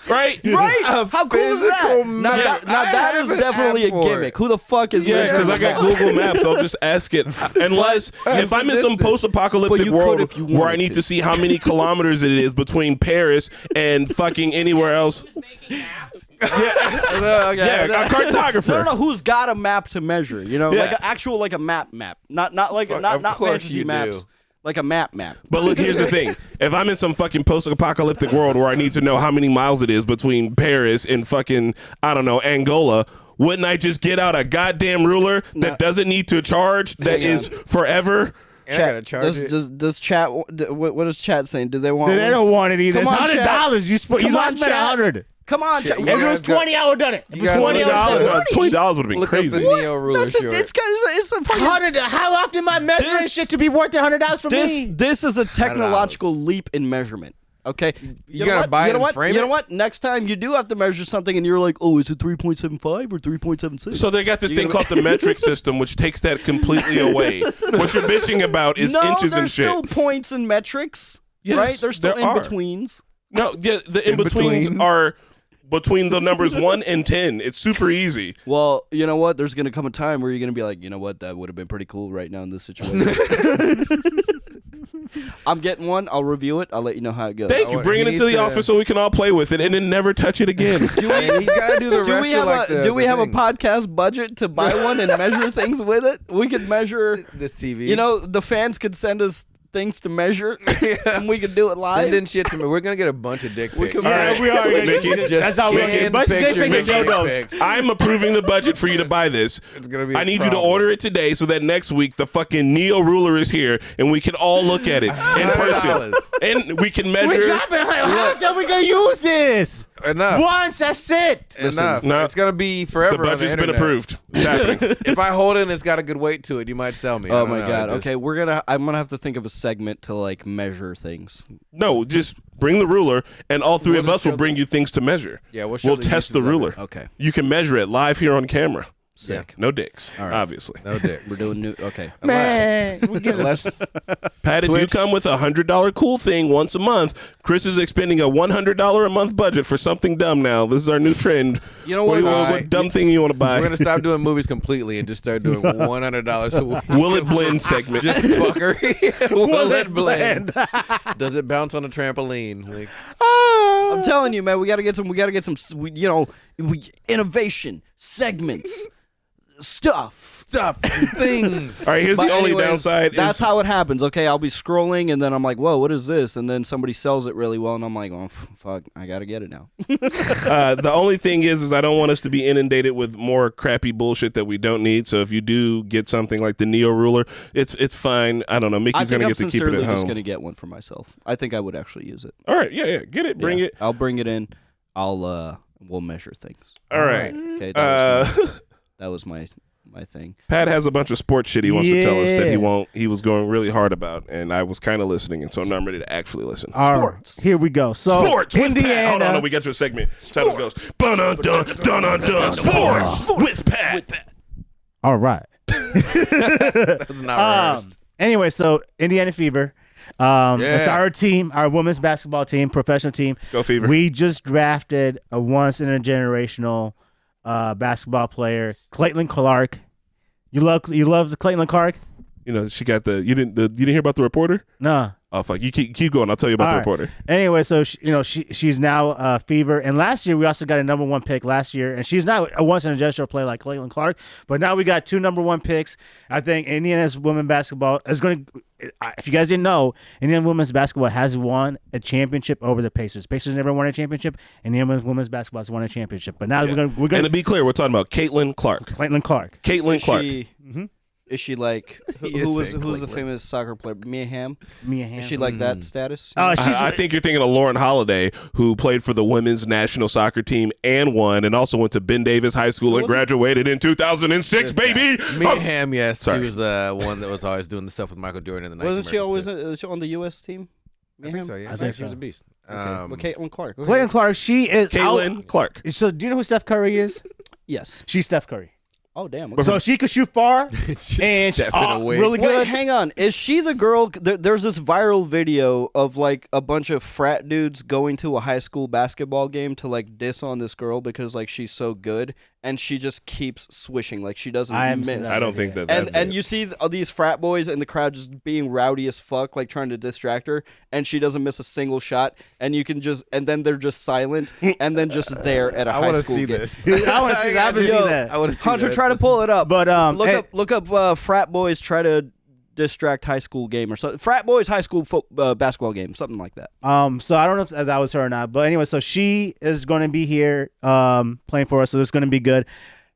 Right? Right? A How cool is that? physical Now map. that, now I that have is an definitely a app for gimmick. it. Who the fuck is Yeah, measuring because I got Google Maps. I'll just ask it. Unless if I'm in some But post-apocalyptic you could world if you where I wanted need to. to see how many kilometers it is between Paris and fucking anywhere else. Yeah, a cartographer. No, who's got a map to measure? You know, Yeah. like an actual like a map, not like Fuck, not of not course fantasy you maps, do. like a map. But look, here's the thing. If I'm in some fucking post-apocalyptic world where I need to know how many miles it is between Paris and fucking, I don't know, Angola, wouldn't I just get out a goddamn ruler that doesn't need to charge, that is forever? And I gotta charge it. Does chat? What is chat saying? Do they want? They one? don't want it either. Come It's on, chat. $100. You Come on, lost chat. $100. Come on, Shit, chat. you If it guys was 20, I would have done it. If it was got 20, I would have done it. $20 would have been Look up the crazy. Neo ruler That's short. it's a fucking. How often am I measuring This- shit to be worth $100 for me? This is a technological leap in measurement. Okay, You know gotta what? buy you it know and what? frame You know it? what? Next time you do have to measure something, and you're like, oh, is it 3.75 or 3.76? So they got this thing called the metric system, which takes that completely away. What you're bitching about is no, inches there's and shit. still points and metrics, Yes, right? There's still there are. in-betweens. No, yeah, the in-betweens In-betweens. are between the numbers 1 and 10. It's super easy. Well, you know what? There's going to come a time where you're going to be like, you know what? That would have been pretty cool right now in this situation. I'm getting one. I'll review it. I'll let you know how it goes. Thank you. Bring it he into the needs to- office so we can all play with it and then never touch it again. And he's gotta do the Do rest we of have like the do we the have a things. podcast budget to buy one and measure things with it? We could measure. This TV. You know, the fans could send us things to measure, and we can do it live. Send in shit to me. We're gonna get a bunch of dick pics. All right, we are. That's how we get. Bunch of dick pics and dildos. I'm approving the budget for you to buy this. It's gonna be. I need you to order it today so that next week the fucking Neo ruler is here and we can all look at it in person. And we can measure. We're dropping. How are we gonna use this? Enough. Once, that's it. Enough. No. It's gonna be forever. The budget's on the been internet. approved. It's happening. If I hold it and it's got a good weight to it, you might sell me. I Oh don't my know. god. Just- Okay, I'm gonna have to think of a segment to like measure things. No, just bring the ruler, and all three We'll of us just will show bring you things to measure. Yeah, we'll show we'll the test the uses of ruler. it. Okay, You can measure it live here on camera. sick. No dicks, All right. obviously. No dick. We're doing new. Okay. Man, we get Unless Pat, if you Twitch. come with a $100 cool thing once a month, Chris is expending a $100 a month budget for something dumb now. This is our new trend. You know what? What dumb thing you want to buy? we're gonna stop doing movies completely and just start doing $100 a week. Will it blend segment? Just fuckery. Will it blend? Does it bounce on a trampoline? Like, I'm telling you, man. We gotta get some. Innovation segments, stuff. things. All right, here's But the only anyways, downside. That's is, how it happens. Okay, I'll be scrolling and then I'm like, whoa, what is this? And then somebody sells it really well, and I'm like, oh fuck, I gotta get it now. the only thing is I don't want us to be inundated with more crappy bullshit that we don't need. So if you do get something like the Neo ruler, it's fine. I don't know. I Mickey's think gonna I'm get to keep it sincerely at just home. gonna get one for myself. I think I would actually use it. All right, yeah, get it, bring Yeah, it. I'll bring it in. We'll measure things. All right. Okay, that was my thing. Pat has a bunch of sports shit he wants to tell us that Yeah. he was going really hard about, and I was kind of listening, and so now I'm ready to actually listen. All right, here we go. So Sports with Pat. Indiana. Hold on, we got to a segment. Travis goes, dun-dun-dun, sports with Pat. All right. That's not rehearsed. Anyway, so Indiana Fever. It's Yeah. our team, our women's basketball team, professional team. Go Fever. We just drafted a once in a generational basketball player, Caitlin Clark. You love Caitlin Clark? You know, she got you didn't hear about the reporter? No. Oh fuck, you keep going. I'll tell you about the All right. reporter. Anyway, so she's now Fever, and last year we also got a number 1 pick last year, and she's not a once in a generational player like Caitlin Clark, but now we got 2 number 1 picks. I think Indiana's women basketball is going to. If you guys didn't know, Indiana women's basketball has won a championship over the Pacers. Pacers never won a championship, and Indiana women's basketball has won a championship. But now we're And going to be clear, we're talking about Caitlin Clark. Caitlin Clark. Caitlin Clark. Is she like He is saying who's the Caitlyn. famous soccer player? Mia Hamm. Mia Hamm. Is she like that status? She's I think you're thinking of Lauren Holiday, who played for the women's national soccer team and won, and also went to Ben Davis High School and graduated in 2006, baby. Mia Hamm, yes. Sorry. She was the one that was always doing the stuff with Michael Jordan in the Nike Wasn't she always commercials, on the U.S. team? too. I think so, yeah. I think She was so. a beast. But Caitlin Clark. Go Caitlin ahead. Clark. She is Caitlin Clark. So do you know who Steph Curry is? Yes. She's Steph Curry. Oh damn. Okay. So she could shoot far She's and she's stepping away. really Wait, good. hang on. Is she the girl? There's this viral video of like a bunch of frat dudes going to a high school basketball game to like diss on this girl because like she's so good, and she just keeps swishing like she doesn't I haven't seen miss. that. I don't think that's And it. you see these frat boys in the crowd just being rowdy as fuck, like trying to distract her, and she doesn't miss a single shot. And you can and then they're just silent, and then just there at a I high want to school see game. this. I want to see that. I haven't seen that. I want to see Hunter, that. try to pull it up. But look up frat boys try to distract high school game or something. Frat boys high school basketball game, something like that. So I don't know if that was her or not. But anyway, so she is going to be here playing for us. So it's going to be good.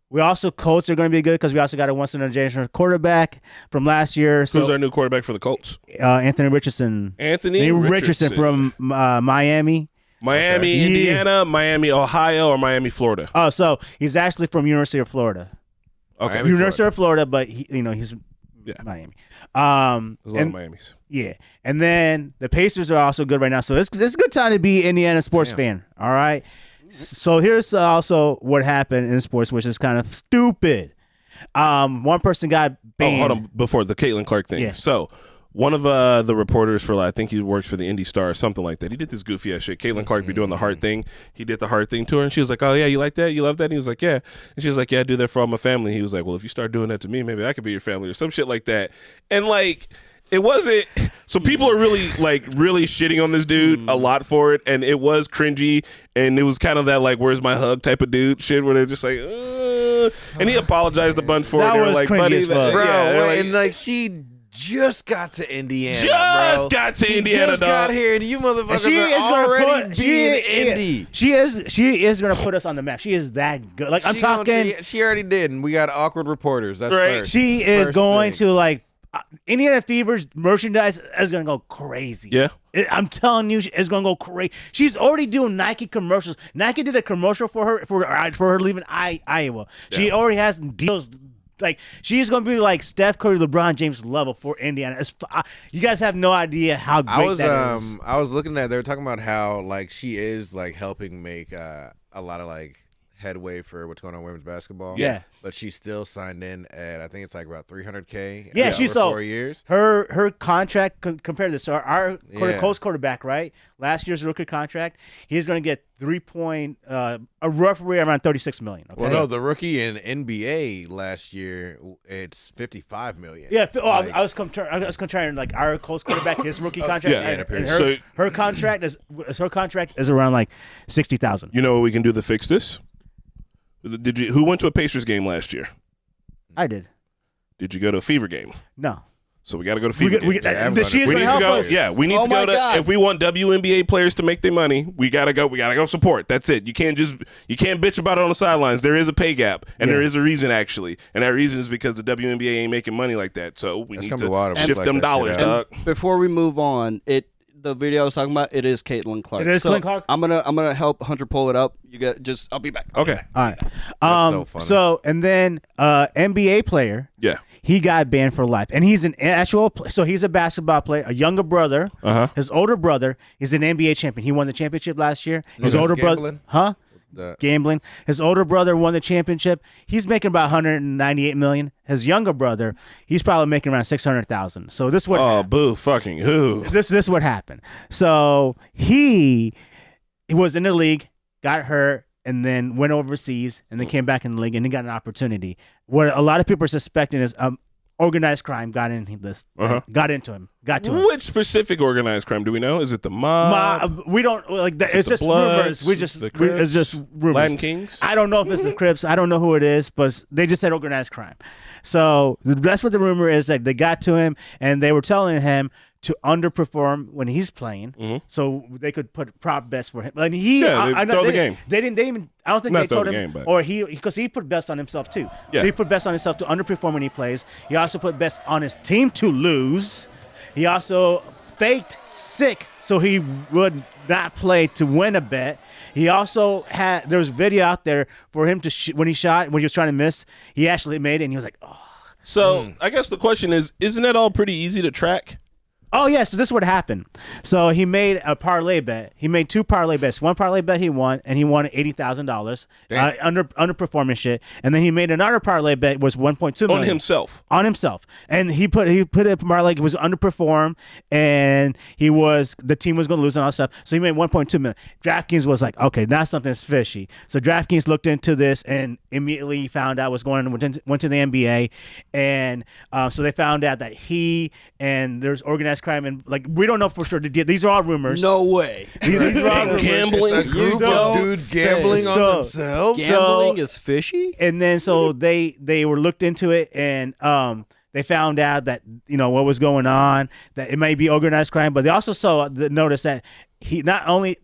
We also Colts are going to be good because we also got a once in a generation quarterback from last year. So Who's our new quarterback for the Colts? Anthony Richardson. Anthony Richardson from Miami. Miami, Okay. Indiana, Miami, Ohio, or Miami, Florida. Oh, so he's actually from University of Florida. Okay, Miami, University of Florida, but he's Yeah. Miami. there's a lot of And Miamis. yeah, and then the Pacers are also good right now. So it's a good time to be an Indiana sports fan. All right. So here's also what happened in sports, which is kind of stupid. One person got banned. Oh, hold on. Before the Caitlin Clark thing. Yeah. So one of the reporters for, I think he works for the Indy Star or something like that. He did this goofy ass shit. Caitlin Clark be doing the heart thing. He did the heart thing to her, and she was like, "Oh yeah, you like that? You love that?" And he was like, "Yeah." And she was like, "Yeah, I do that for all my family." He was like, "Well, if you start doing that to me, maybe I could be your family or some shit like that." And like, it wasn't. So people are really shitting on this dude a lot for it, and it was cringy, and it was kind of that like, "Where's my hug?" type of dude shit, where they're just like, and he apologized a bunch for That it. They were was like, cringy "Buddy, as fuck. Bro, yeah, they're wait, like- and like she just got to Indiana. Just bro. got to She Indiana, just got dog. here, and you motherfuckers She is are gonna already put- being she- Indy. She is gonna put us on the map. She is that good. Like I'm She gonna- talking. She already did, and we got awkward reporters. That's Right. first. She is First going thing. to like Indiana Fever's merchandise is gonna go crazy. Yeah. I'm telling you, it's gonna go crazy. She's already doing Nike commercials. Nike did a commercial for her leaving Iowa. She already has deals. Like she's gonna be like Steph Curry, LeBron James level for Indiana. You guys have no idea how great that is. I was looking at. They were talking about how like she is like helping make a lot of like headway for what's going on in women's basketball. Yeah. But she's still signed in at I think it's like about $300K. Yeah, over she's so 4 years. her contract compared to this. So our Yeah. Colts quarterback, right? Last year's rookie contract, he's going to get a rough rate around $36 million. Okay? Well, no, the rookie in NBA last year, it's $55 million. Yeah, Like, I was comparing like our Colts quarterback, his rookie contract, Yeah. and So- her contract is around like $60,000. You know what we can do to fix this? Who went to a Pacers game last year? I did. Did you go to a Fever game? No. So we got to go to Fever games. I'm gonna- She is We going need to to help go. us. Yeah, we need Oh to go my to. God. If we want WNBA players to make their money, we gotta go. We gotta go support. That's it. You can't bitch about it on the sidelines. There is a pay gap, and there is a reason actually, and that reason is because the WNBA ain't making money like that. So we Let's need come to to water, shift flex them that shit dollars, out. dog. Before we move on, the video I was talking about, it is Caitlin Clark. It is so Caitlin Clark? I'm gonna help Hunter pull it up. I'll be back. Okay. All right. so funny. And then NBA player, Yeah. he got banned for life, and he's an actual. So he's a basketball player. A younger brother, his older brother is an NBA champion. He won the championship last year. His older brother, gambling? huh? The- Gambling. His older brother won the championship. He's making about 198 million. His younger brother, he's probably making around 600,000. So this what Oh, boo, fucking who? this is what happened. So he was in the league, got hurt, and then went overseas, and then came back in the league, and then got an opportunity. What a lot of people are suspecting is organized crime got into him. Which specific organized crime do we know? Is it the mob? We don't like that. It's the just Bloods? rumors. It's Crips? just rumors. Latin Kings? I don't know if it's the Crips. I don't know who it is, but they just said organized crime. So that's what the rumor is. Like they got to him and they were telling him to underperform when he's playing, so they could put prop bets for him. Like they throw the game. They didn't even. I don't think Not they throw told the him, game, but- or because he put bets on himself too. Yeah. So he put bets on himself to underperform when he plays. He also put bets on his team to lose. He also faked sick so he would not play to win a bet. He also had there was video out there for him to when he was trying to miss. He actually made it, and he was like, "Oh, So I guess the question is, isn't that all pretty easy to track? oh yeah." So this is what happened. So he made a parlay bet. He made two parlay bets. One parlay bet he won, and he won $80,000 underperforming shit. And then he made another parlay bet was 1.2 million On himself. on himself, and he put it parlay. It was underperformed, and the team was going to lose and all that stuff. So he made 1.2 million. DraftKings was like, okay, now something's fishy. So DraftKings looked into this and immediately found out what's going on. Went to the NBA, and so they found out that he and there's organized crime, and like we don't know for sure. These are all rumors. No way. These are all rumors. Gambling. It's a group You of don't dudes say. gambling on So- themselves. Gambling is fishy. And then so they were looked into it, and they found out that what was going on, that it might be organized crime, but they also noticed that he not only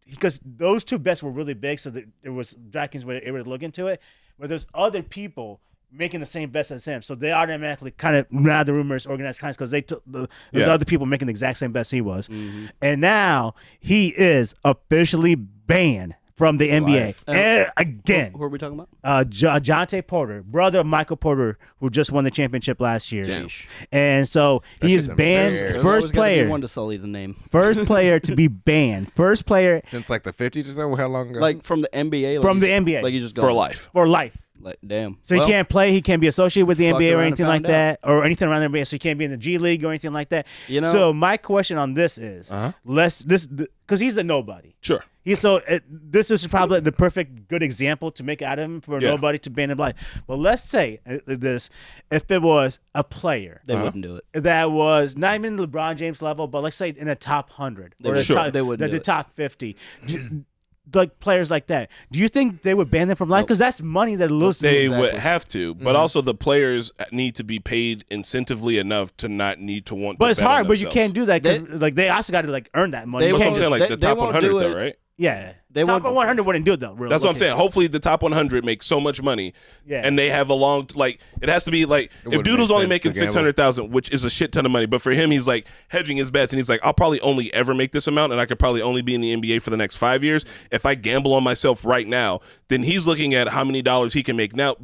because those two bets were really big, so that there was DraftKings were able to look into it, but there's other people making the same bets as him, so they automatically kind of now the rumor is organized crimes because they took there's other people making the exact same bets he was, and now he is officially banned from the NBA. Life. And again, Who are we talking about? Jonte Porter, brother of Michael Porter, who just won the championship last year. Sheesh. And so he shit's is embarrassing. banned, There's first player One to sully the name. first player to be banned, first player Since like the 50s or something. How long ago? Like from the NBA. Like from the he's- NBA Like you just For gone. life. for life. Like damn. So Well, he can't play. He can't be associated with the fucked NBA or around and anything like found out. that, or anything around the NBA. So he can't be in the G League or anything like that. You know- So my question on this is, because he's a nobody. Sure. This is probably the perfect good example to make out of him for a Yeah. nobody to ban him life. But let's say if it was a player They wouldn't do it. that was not even LeBron James level, but let's say in the top 100 or the Sure. top, They wouldn't do the it. top 50. like players like that, do you think they would ban them from life? Because that's money they're losing. They Exactly. would have to, but also the players need to be paid incentively enough to not need to want. But to it's bet on hard. But you themselves. can't do that because like they also got to like earn that money. They You That's what can't I'm saying. just- Like the they top won't 100, do though, it. right? yeah, They top won't- 100 wouldn't do it though. That's what I'm saying. Hopefully, the top 100 makes so much money, Yeah. and they have a long like. It has to be like if wouldn't Doodle's make only sense making to gamble. 600,000, which is a shit ton of money, but for him, he's like hedging his bets, and he's like, I'll probably only ever make this amount, and I could probably only be in the NBA for the next 5 years. If I gamble on myself right now, then he's looking at how many dollars he can make now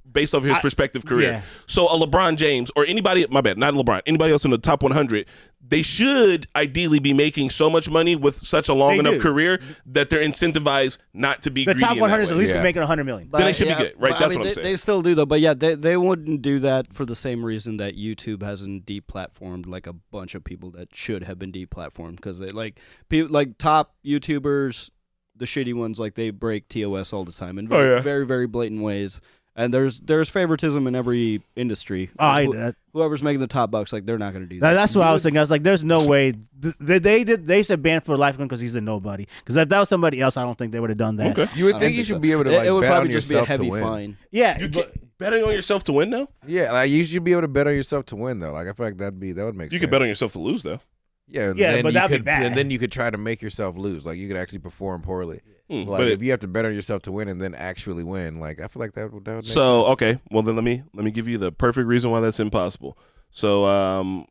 based off his prospective career. yeah. So a LeBron James or anybody, my bad, not LeBron, anybody else in the top 100, they should ideally be making so much money with such a long They enough do. career that they're incentivized not to be The greedy top in that 100 is way. at least Yeah. making 100 million. Then they should be good, right? but, That's I mean, what I'm they, saying. They still do though, but yeah, they wouldn't do that for the same reason that YouTube hasn't deplatformed like a bunch of people that should have been deplatformed because they like people like top YouTubers, the shitty ones, like they break TOS all the time in very, very, very blatant ways. And there's favoritism in every industry. Oh, I Who- that, Whoever's making the top bucks, like they're not going to do that. that's what I was thinking. I was like, there's no way they said ban for life because he's a nobody. Because if that was somebody else, I don't think they would have done that. Okay. You would I think don't you think should so. be able to It- like it would bet probably on just be a yourself to heavy win. fine. Yeah, You but, can, betting on yourself to win now? Yeah, like you should be able to bet on yourself to win though. Like I feel like that would make You sense. could bet on yourself to lose though. Yeah, and Yeah, then but you that'd be could, bad. And then you could try to make yourself lose. Like you could actually perform poorly. Like but if you have to bet on yourself to win and then actually win, like I feel like that would make so sense. okay, well then let me give you the perfect reason why that's impossible. So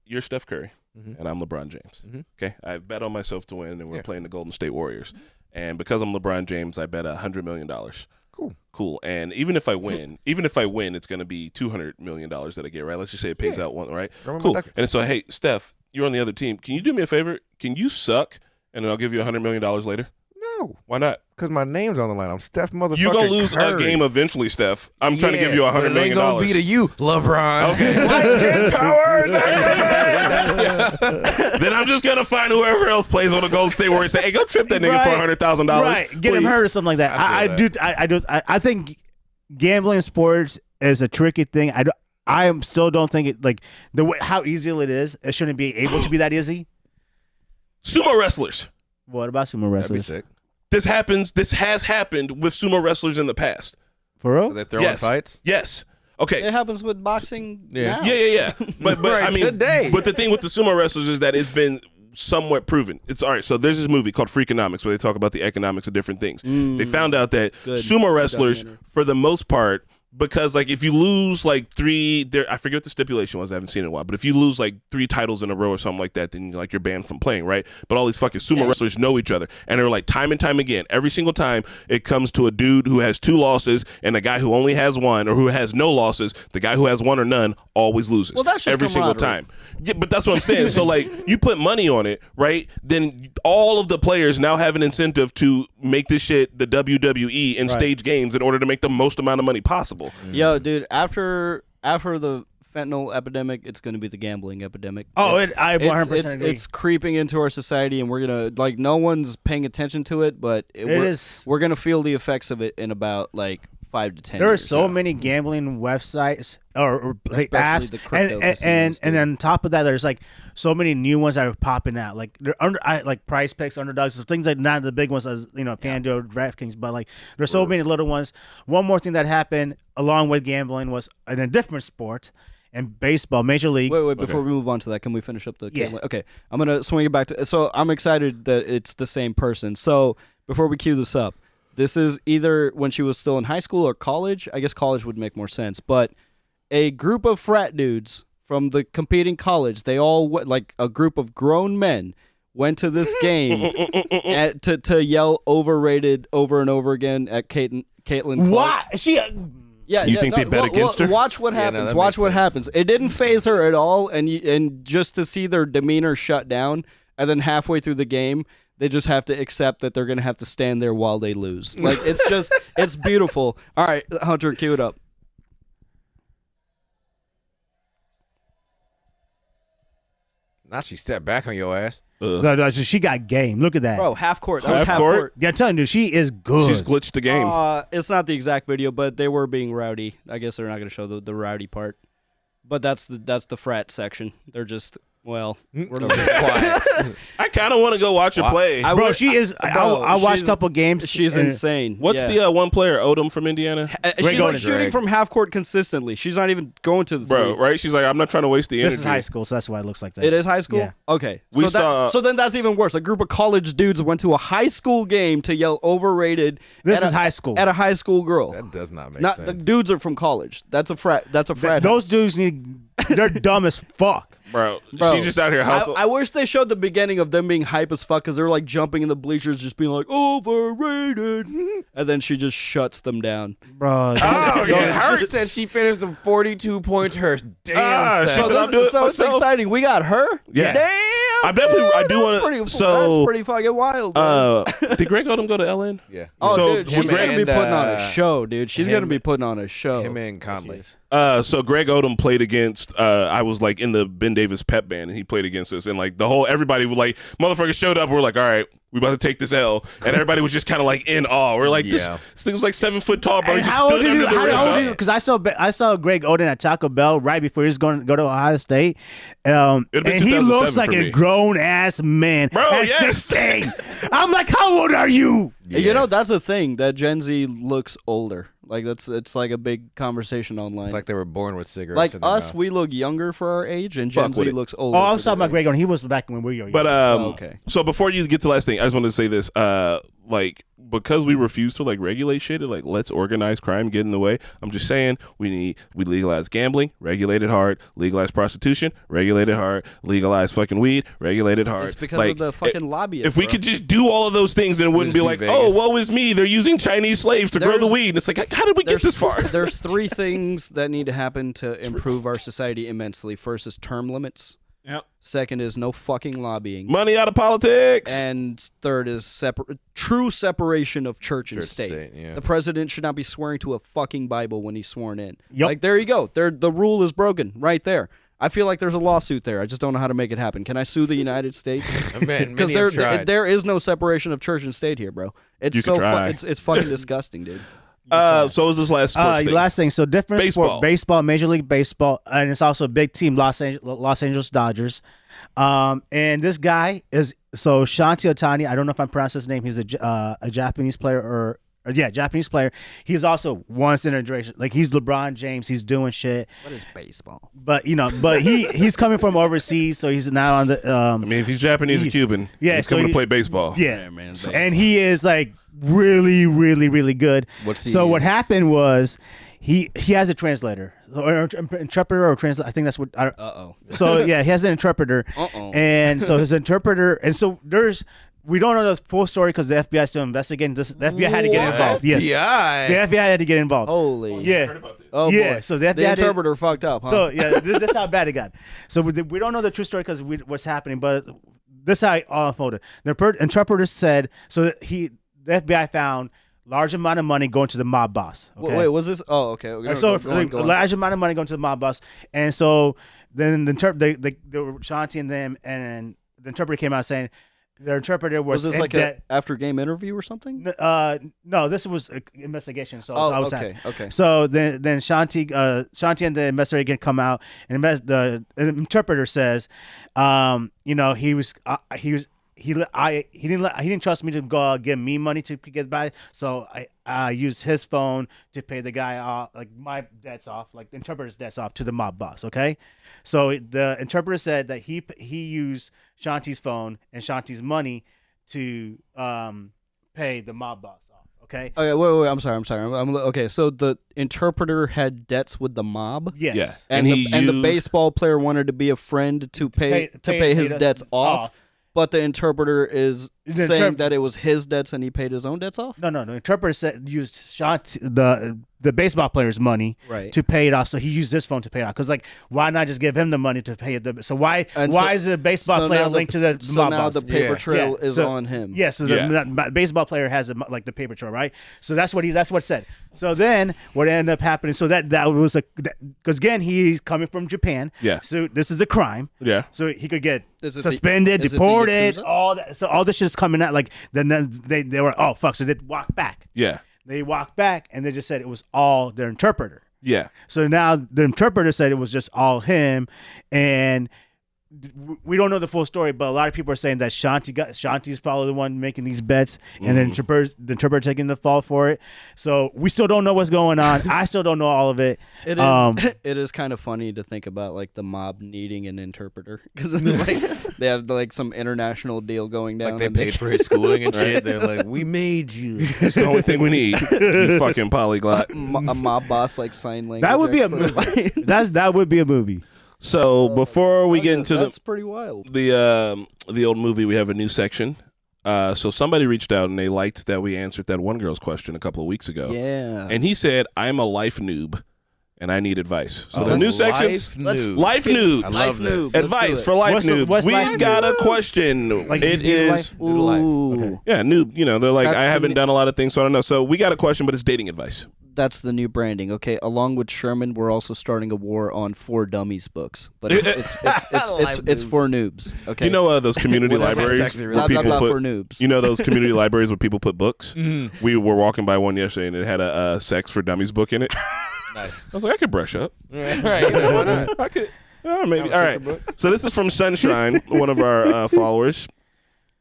you're Steph Curry Mhm. and I'm LeBron James. Mhm. Okay, I've bet on myself to win, and we're Yeah. playing the Golden State Warriors. And because I'm LeBron James, I bet $100 million. Cool. And even if I win, it's going to be $200 million that I get. Right? Let's just say it pays out one. Right? Run with my Cool. ducats. And so hey, Steph, you're on the other team. Can you do me a favor? Can you suck, and then I'll give you $100 million later? No, Why not? because my name's on the line. I'm Steph motherfucking You're gonna lose Curry. a game eventually, Steph. I'm trying to give you Yeah, $100 but it million. ain't gonna be to you, LeBron. Okay. Light power. Then I'm just gonna find whoever else plays on the Golden State Warriors. Say, hey, go trip that nigga Right. for $100,000. right, get him hurt or something like that. I feel I think gambling in sports is a tricky thing. I still don't think it like the way how easy it is. It shouldn't be able to be that easy. Sumo wrestlers. What about sumo That'd be wrestlers? sick. This happens. This has happened with sumo wrestlers in the past. For real? Are they throwing Yes. fights? Yes. Okay. It happens with boxing. Yeah. now. Yeah. But Right, I mean, today. but the thing with the sumo wrestlers is that it's been somewhat proven. It's all right. So there's this movie called Freakonomics where they talk about the economics of different things. They found out that Good. sumo wrestlers, Documentary. for the most part, because like if you lose like I forget what the stipulation was. I haven't seen it in a while. But if you lose like 3 titles in a row or something like that, then like you're banned from playing, right? But all these fucking sumo wrestlers know each other, and they're like time and time again, every single time it comes to a dude who has 2 losses and a guy who only has 1 or who has no losses, the guy who has 1 or none always loses. Well, that's just every single camaraderie. time. Yeah, but that's what I'm saying. So like you put money on it, right? Then all of the players now have an incentive to make this shit the WWE and stage games in order to make the most amount of money possible. Yo, dude, after the fentanyl epidemic, it's going to be the gambling epidemic. Oh, It's- I 100% it's, agree. it's creeping into our society, and we're gonna like no one's paying attention to it, but we're gonna feel the effects of it in about like 5 to 10 There are years. so many gambling websites or like, Especially apps, the crypto and casinos, dude. on top of that, there's like so many new ones that are popping out. Like they're like Price Picks, Underdogs, so things like not the big ones as FanDuel, DraftKings, but like there's so many little ones. One more thing that happened along with gambling was in a different sport, in baseball, Major League. Wait, before we move on to that, can we finish up the Yeah. gambling? Okay, I'm gonna swing it back to. So I'm excited that it's the same person. So before we cue this up, this is either when she was still in high school or college. I guess college would make more sense. But a group of frat dudes from the competing college, they all like a group of grown men went to this game to yell overrated over and over again at Caitlin Clark. Why she? Yeah, You think they bet against her? Watch what Yeah, no, happens. that Watch makes what sense. happens. It didn't phase her at all, and just to see their demeanor shut down, and then halfway through the game, they just have to accept that they're gonna have to stand there while they lose. Like it's beautiful. All right, Hunter, cue it up. Now she stepped back on your ass. No, she got game. Look at that. Bro, half court. That was Half half court? court. Yeah, I'm telling you, she is good. She's glitched the game. It's not the exact video, but they were being rowdy. I guess they're not gonna show the rowdy part. But that's the frat section. They're just Well, We're just quiet. I kind of want to go watch her play. Bro, she is. I watched a couple games. She's and- insane. What's the one player, Odom from Indiana? She's like Greg. shooting from half court consistently. She's not even going to the Bro, three. right? She's like, I'm not trying to waste the energy. This is high school, so that's why it looks like that. It is high school? Yeah. Okay. We So then that's even worse. A group of college dudes went to a high school game to yell overrated This at is high school. at a high school girl. That does not make Not sense. the dudes are from college. That's a frat Those house. dudes need. They're dumb as fuck. Bro, Bro, she's just out here hustling. I wish they showed the beginning of them being hype as fuck because they were like jumping in the bleachers, just being like overrated, and then she just shuts them down. Bro. Oh, Yo, yeah, it she hurts. said she finished them 42 points her damn Ah, self. she said, I'm doing it So it's myself. exciting. We got her. Yeah. Damn. I do want to. That's So, pretty fucking wild. Man. did Greg Odom go to LN? Yeah. Oh, So, dude, she's him gonna be and, putting on a uh, show, dude. She's gonna him- be putting on a show. Him and Conley. So Greg Odom played against. I was like in the Ben Davis pep band, and he played against us, and like everybody was like, motherfuckers showed up. We're like, all right, we about to take this L, and everybody was just kind of like in awe. We're like, this thing was like 7 foot tall, bro. And He just how old stood are you? under the rim, How old are dog. you? Because I saw Greg Oden at Taco Bell right before he was going to go to Ohio State, and It'd been he 2007 looks like for a me. grown ass man Bro, at yes. 16. I'm like, how old are you? You know, that's a thing that Gen Z looks older. Like it's like a big conversation online. It's like they were born with cigarettes Like in their us, mouth. we look younger for our age, and Fuck Gen Z with it. looks older. Oh, I was for talking their about Greg Oden. He was back when we were young. But okay. So before you get to the last thing, I just wanted to say this. Like because we refuse to like regulate shit, like let's organize crime get in the way. I'm just saying we legalize gambling, regulate it hard. Legalize prostitution, regulate it hard. Legalize fucking weed, regulate it hard. It's because like, of the fucking lobbyists. If we bro. could just do all of those things, then it wouldn't just be be like, Vegas. oh, woe is me. They're using Chinese slaves to grow the There's- weed. And it's like, how did we get this far? There's three things that need to happen to improve our society immensely. First is term limits. Yep. Second is no fucking lobbying. Money out of politics. And third is true separation of church and Church state. state, yeah. The president should not be swearing to a fucking Bible when he's sworn in. Yep. Like, there you go. The rule is broken right there. I feel like there's a lawsuit there. I just don't know how to make it happen. Can I sue the United States? Man, Because many have tried. there is no separation of church and state here, bro. It's You so can try. it's fucking disgusting, dude. So was this last sports thing? last thing. So different Baseball. sport, baseball, Major League Baseball, and it's also a big team, Los Angeles Dodgers. And this guy is Shanti Otani. I don't know if I'm pronouncing his name. He's a Japanese player Japanese player. He's also once in a generation. Like he's LeBron James. He's doing shit. What is baseball? But he's coming from overseas, so he's now on the. I mean, if he's Japanese or Cuban, Yeah, he's so coming he- to play baseball. Yeah, man, and he is like really, really, really good. What's he So what use? happened was he has a translator or interpreter or translator. I think that's what. Uh-oh. So yeah, he has an interpreter, Uh-oh. and so his interpreter, and so we don't know the full story because the FBI is still investigating. The FBI had to get involved. Yes, FBI. the FBI had to get involved. Holy. yeah, Oh, yeah. boy. So the FBI The had to- interpreter fucked up, huh? So yeah, this is how bad it got. So we don't know the true story because what's happening, but this is how it all unfolded. The interpreter said the FBI found large amount of money going to the mob boss. Okay? Wait, was this? Oh, okay. okay. So go on, go a on. large amount of money going to the mob boss, and so then they were Shanti and them, and the interpreter came out saying their interpreter Was this in like debt. a after game interview or something? No, this was an investigation. So Oh, I was okay, okay. So then Shanti and the investigator come out, and the interpreter says, he didn't trust me to go give me money to get by, so I used his phone to pay the guy off, like my debts off, like the interpreter's debts off to the mob boss. Okay, so the interpreter said that he used Shanti's phone and Shanti's money to pay the mob boss off. Okay. Okay, wait. I'm sorry. Okay, so the interpreter had debts with the mob, Yes. Yeah. and he the used- baseball player wanted to be a friend to pay his debts off. But the interpreter is The saying that it was his debts and he paid his own debts off. No. The interpreter said used the baseball player's money Right. to pay it off. So he used his phone to pay it off. Because like, why not just give him the money to pay it? So why is the baseball player now linked to the so mob now boss? the paper Yeah. trail is so- on him. Yeah, so Yeah. the baseball player has the paper trail, right? So that's what it said. So then what ended up happening? So that was because again he's coming from Japan. Yeah. So this is a crime. Yeah. So he could get Is it the- suspended, is it the deported, Yakuza? all that. So all this shit's coming out. Like then they were fuck. So they walked back. Yeah. They walked back and they just said it was all their interpreter. Yeah. So now the interpreter said it was just all him, and we don't know the full story, but a lot of people are saying that Shanti's probably the one making these bets, and then Tripper taking the fall for it. So we still don't know what's going on. I still don't know all of it. It is. It is kind of funny to think about like the mob needing an interpreter because like they have like some international deal going down. Like they paid for his schooling and shit. They're like, we made you. That's the only thing we need. You fucking polyglot. a mob boss like sign language. That would be a expert. movie. that would be a movie. So before we get into that's pretty wild. the old movie, we have a new section. So somebody reached out and they liked that we answered that one girl's question a couple of weeks ago. Yeah. And he said, "I'm a life noob, and I need advice." So the That's new section's life noob. Noob. I love this. Advice for life noobs. what's We've life got noob? a question. Like it he's new to is life? New to life. Ooh. yeah, noob. You know, they're like, That's I the haven't new- done a lot of things, so I don't know. So we got a question, but it's dating advice. That's the new branding. Okay, along with Sherman, we're also starting a war on For Dummies books, but it's for noobs. Okay, You know those community Whatever libraries sexy where blah blah people blah put for noobs. You know those community libraries where people put books? Mm-hmm. We were walking by one yesterday and it had a Sex for Dummies book in it. Nice. I was like, I could brush up. Right, you know, why not? I could. Maybe. Have a All right. secret book. So this is from Sunshine, one of our followers,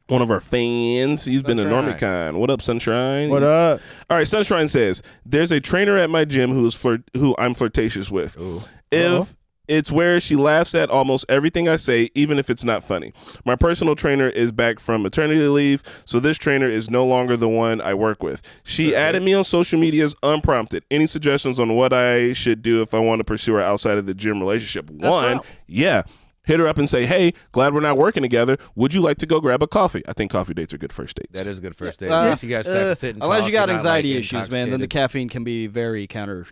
one of our fans. He's been a Sunshine. NormieCon. What up, Sunshine? What up? All right. Sunshine says, "There's a trainer at my gym who I'm flirtatious with. Ooh. If it's where she laughs at almost everything I say, even if it's not funny. My personal trainer is back from maternity leave, so this trainer is no longer the one I work with. She added me on social medias unprompted. Any suggestions on what I should do if I want to pursue her outside of the gym relationship? One, yeah. Hit her up and say, hey, glad we're not working together. Would you like to go grab a coffee? I think coffee dates are good first dates. That is a good first date. Yes, you guys have to sit and unless talk, you got you're not, anxiety like, issues, man, then the intoxicated. caffeine can be very counter.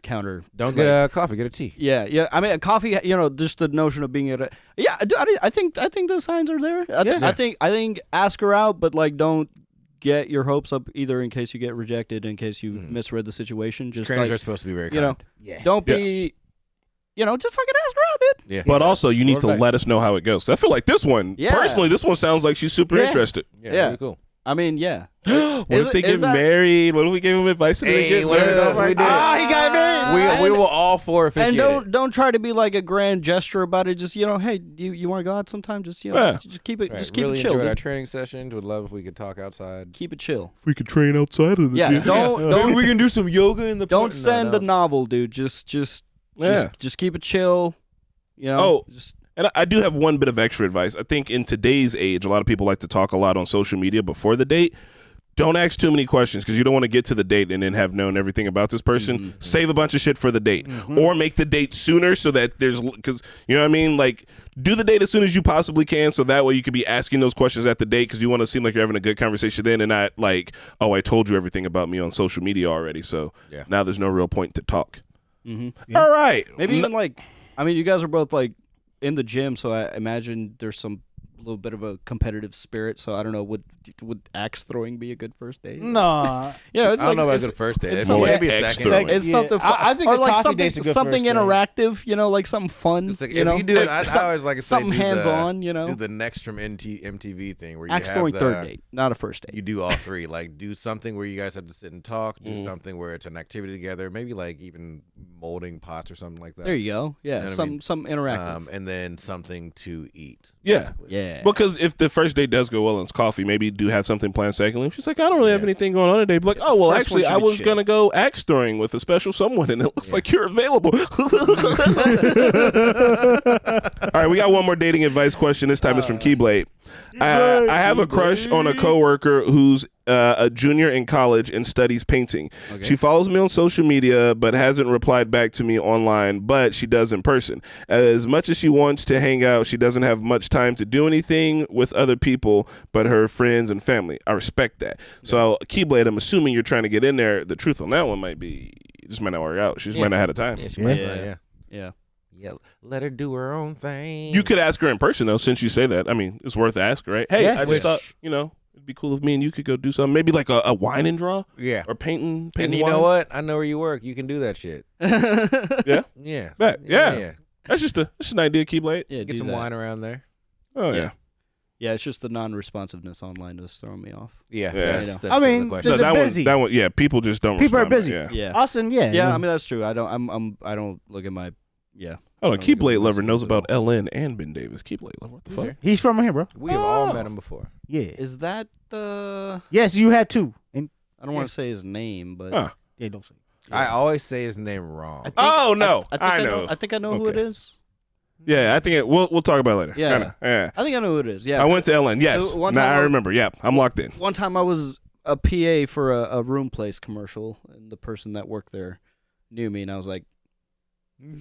Don't get a coffee, get a tea. Yeah. I mean, a coffee. You know, just the notion of being at a. Yeah, I think the signs are there. I think ask her out, but like don't get your hopes up either in case you get rejected, in case you misread the situation. Just Trainers like, are supposed to be very you know, kind. don't be. You know, just fucking ask her out, dude. Yeah. But also, you need to Advice. let us know how it goes. 'Cause I feel like this one, personally, this one sounds like she's super interested. Yeah, Yeah. really cool. I mean, yeah. What if they get is that- married? What if we gave them advice and they Hey, get whatever married? else we did. he got married. We will all four officiate And it. don't try to be like a grand gesture about it. Just hey, you want to go out sometime? Just Yeah. just keep it Right, just keep really it chill. enjoyed our Dude. training sessions. Would love if we could talk outside. Keep it chill. If we could train outside of the Yeah, gym. don't we can do some yoga in the don't send a novel, dude. Just keep it chill. You know. Just And I do have one bit of extra advice. I think in today's age, a lot of people like to talk a lot on social media before the date. Don't ask too many questions because you don't want to get to the date and then have known everything about this person. Save a bunch of shit for the date, or make the date sooner so that because you know what I mean. Like, do the date as soon as you possibly can, so that way you could be asking those questions at the date because you want to seem like you're having a good conversation then, and not like, oh, I told you everything about me on social media already, so now there's no real point to talk. All right, maybe even like, I mean, you guys are both like in the gym, so I imagine there's some little bit of a competitive spirit. So I don't know, would axe throwing be a good first date? No. You know, it's I don't like, know about a it's- good first date. it's Maybe like maybe a extra. second. It's Yeah. something fun. I think or the like coffee something, date's a good something first date. interactive, you know, like something fun. It's like you if know? you do it, Like I always like to say something do hands-on, the, you know? do the next from MTV thing where you Axe have throwing the, third date, not a first date. You do all three. Like do something where you guys have to sit and talk. Do something where it's an activity together. Maybe like even molding pots or something like that. There you go. Yeah, know what I mean? some interactive. And then something to eat. Yeah. basically. Yeah. Because if the first date does go well and it's coffee, maybe do have something planned secondly. She's like, I don't really have anything going on today. But like, oh, well, First actually, one should I be was chill. going to go axe throwing with a special someone, and it looks like you're available. All right, we got one more dating advice question. This time it's from Keyblade. I have a crush on a coworker who's a junior in college and studies painting. Okay. She follows me on social media but hasn't replied back to me online, but she does in person. As much as she wants to hang out, she doesn't have much time to do anything with other people but her friends and family. I respect that. So, Keyblade, I'm assuming you're trying to get in there. The truth on that one might be, this might not work out. She just might not have the time. Yeah, she might say, Yeah. yeah. Yeah, let her do her own thing. You could ask her in person, though, since you say that. I mean, it's worth asking, right? Hey, Yeah. I just thought, it'd be cool if me and you could go do something. Maybe like a wine and draw Yeah. or painting And you wine. know what? I know where you work. You can do that shit. Yeah? Yeah. Yeah. That's just an idea, Keyblade. Yeah, Get do some that. wine around there. Oh, Yeah. yeah. Yeah, it's just the non-responsiveness online that's throwing me off. Yeah. Yeah. That's I mean, the question. So They're that busy. one, people just don't People are respond. busy. Yeah. Yeah. Austin, yeah. Yeah, I mean that's true. I don't look at my Yeah. Hold on, I don't think Keyblade it was Lover knows at all. about LN and Ben Davis. Keyblade Lover, what the fuck? He's from here, bro. We have all met him before. Yeah. Is that the? Yes, you had two. And I don't want to say his name, but Huh. yeah, don't say. I always say his name wrong. I think, Oh, no. I, think I I know. I think I know who it Okay. is. Yeah, I think we'll talk about it later. Yeah. Kinda, yeah. I think I know who it is. Yeah. I went to LN. Yes. One Now time I I- remember. Yeah, I'm locked in. One time I was a PA for a room place commercial, and the person that worked there knew me, and I was like,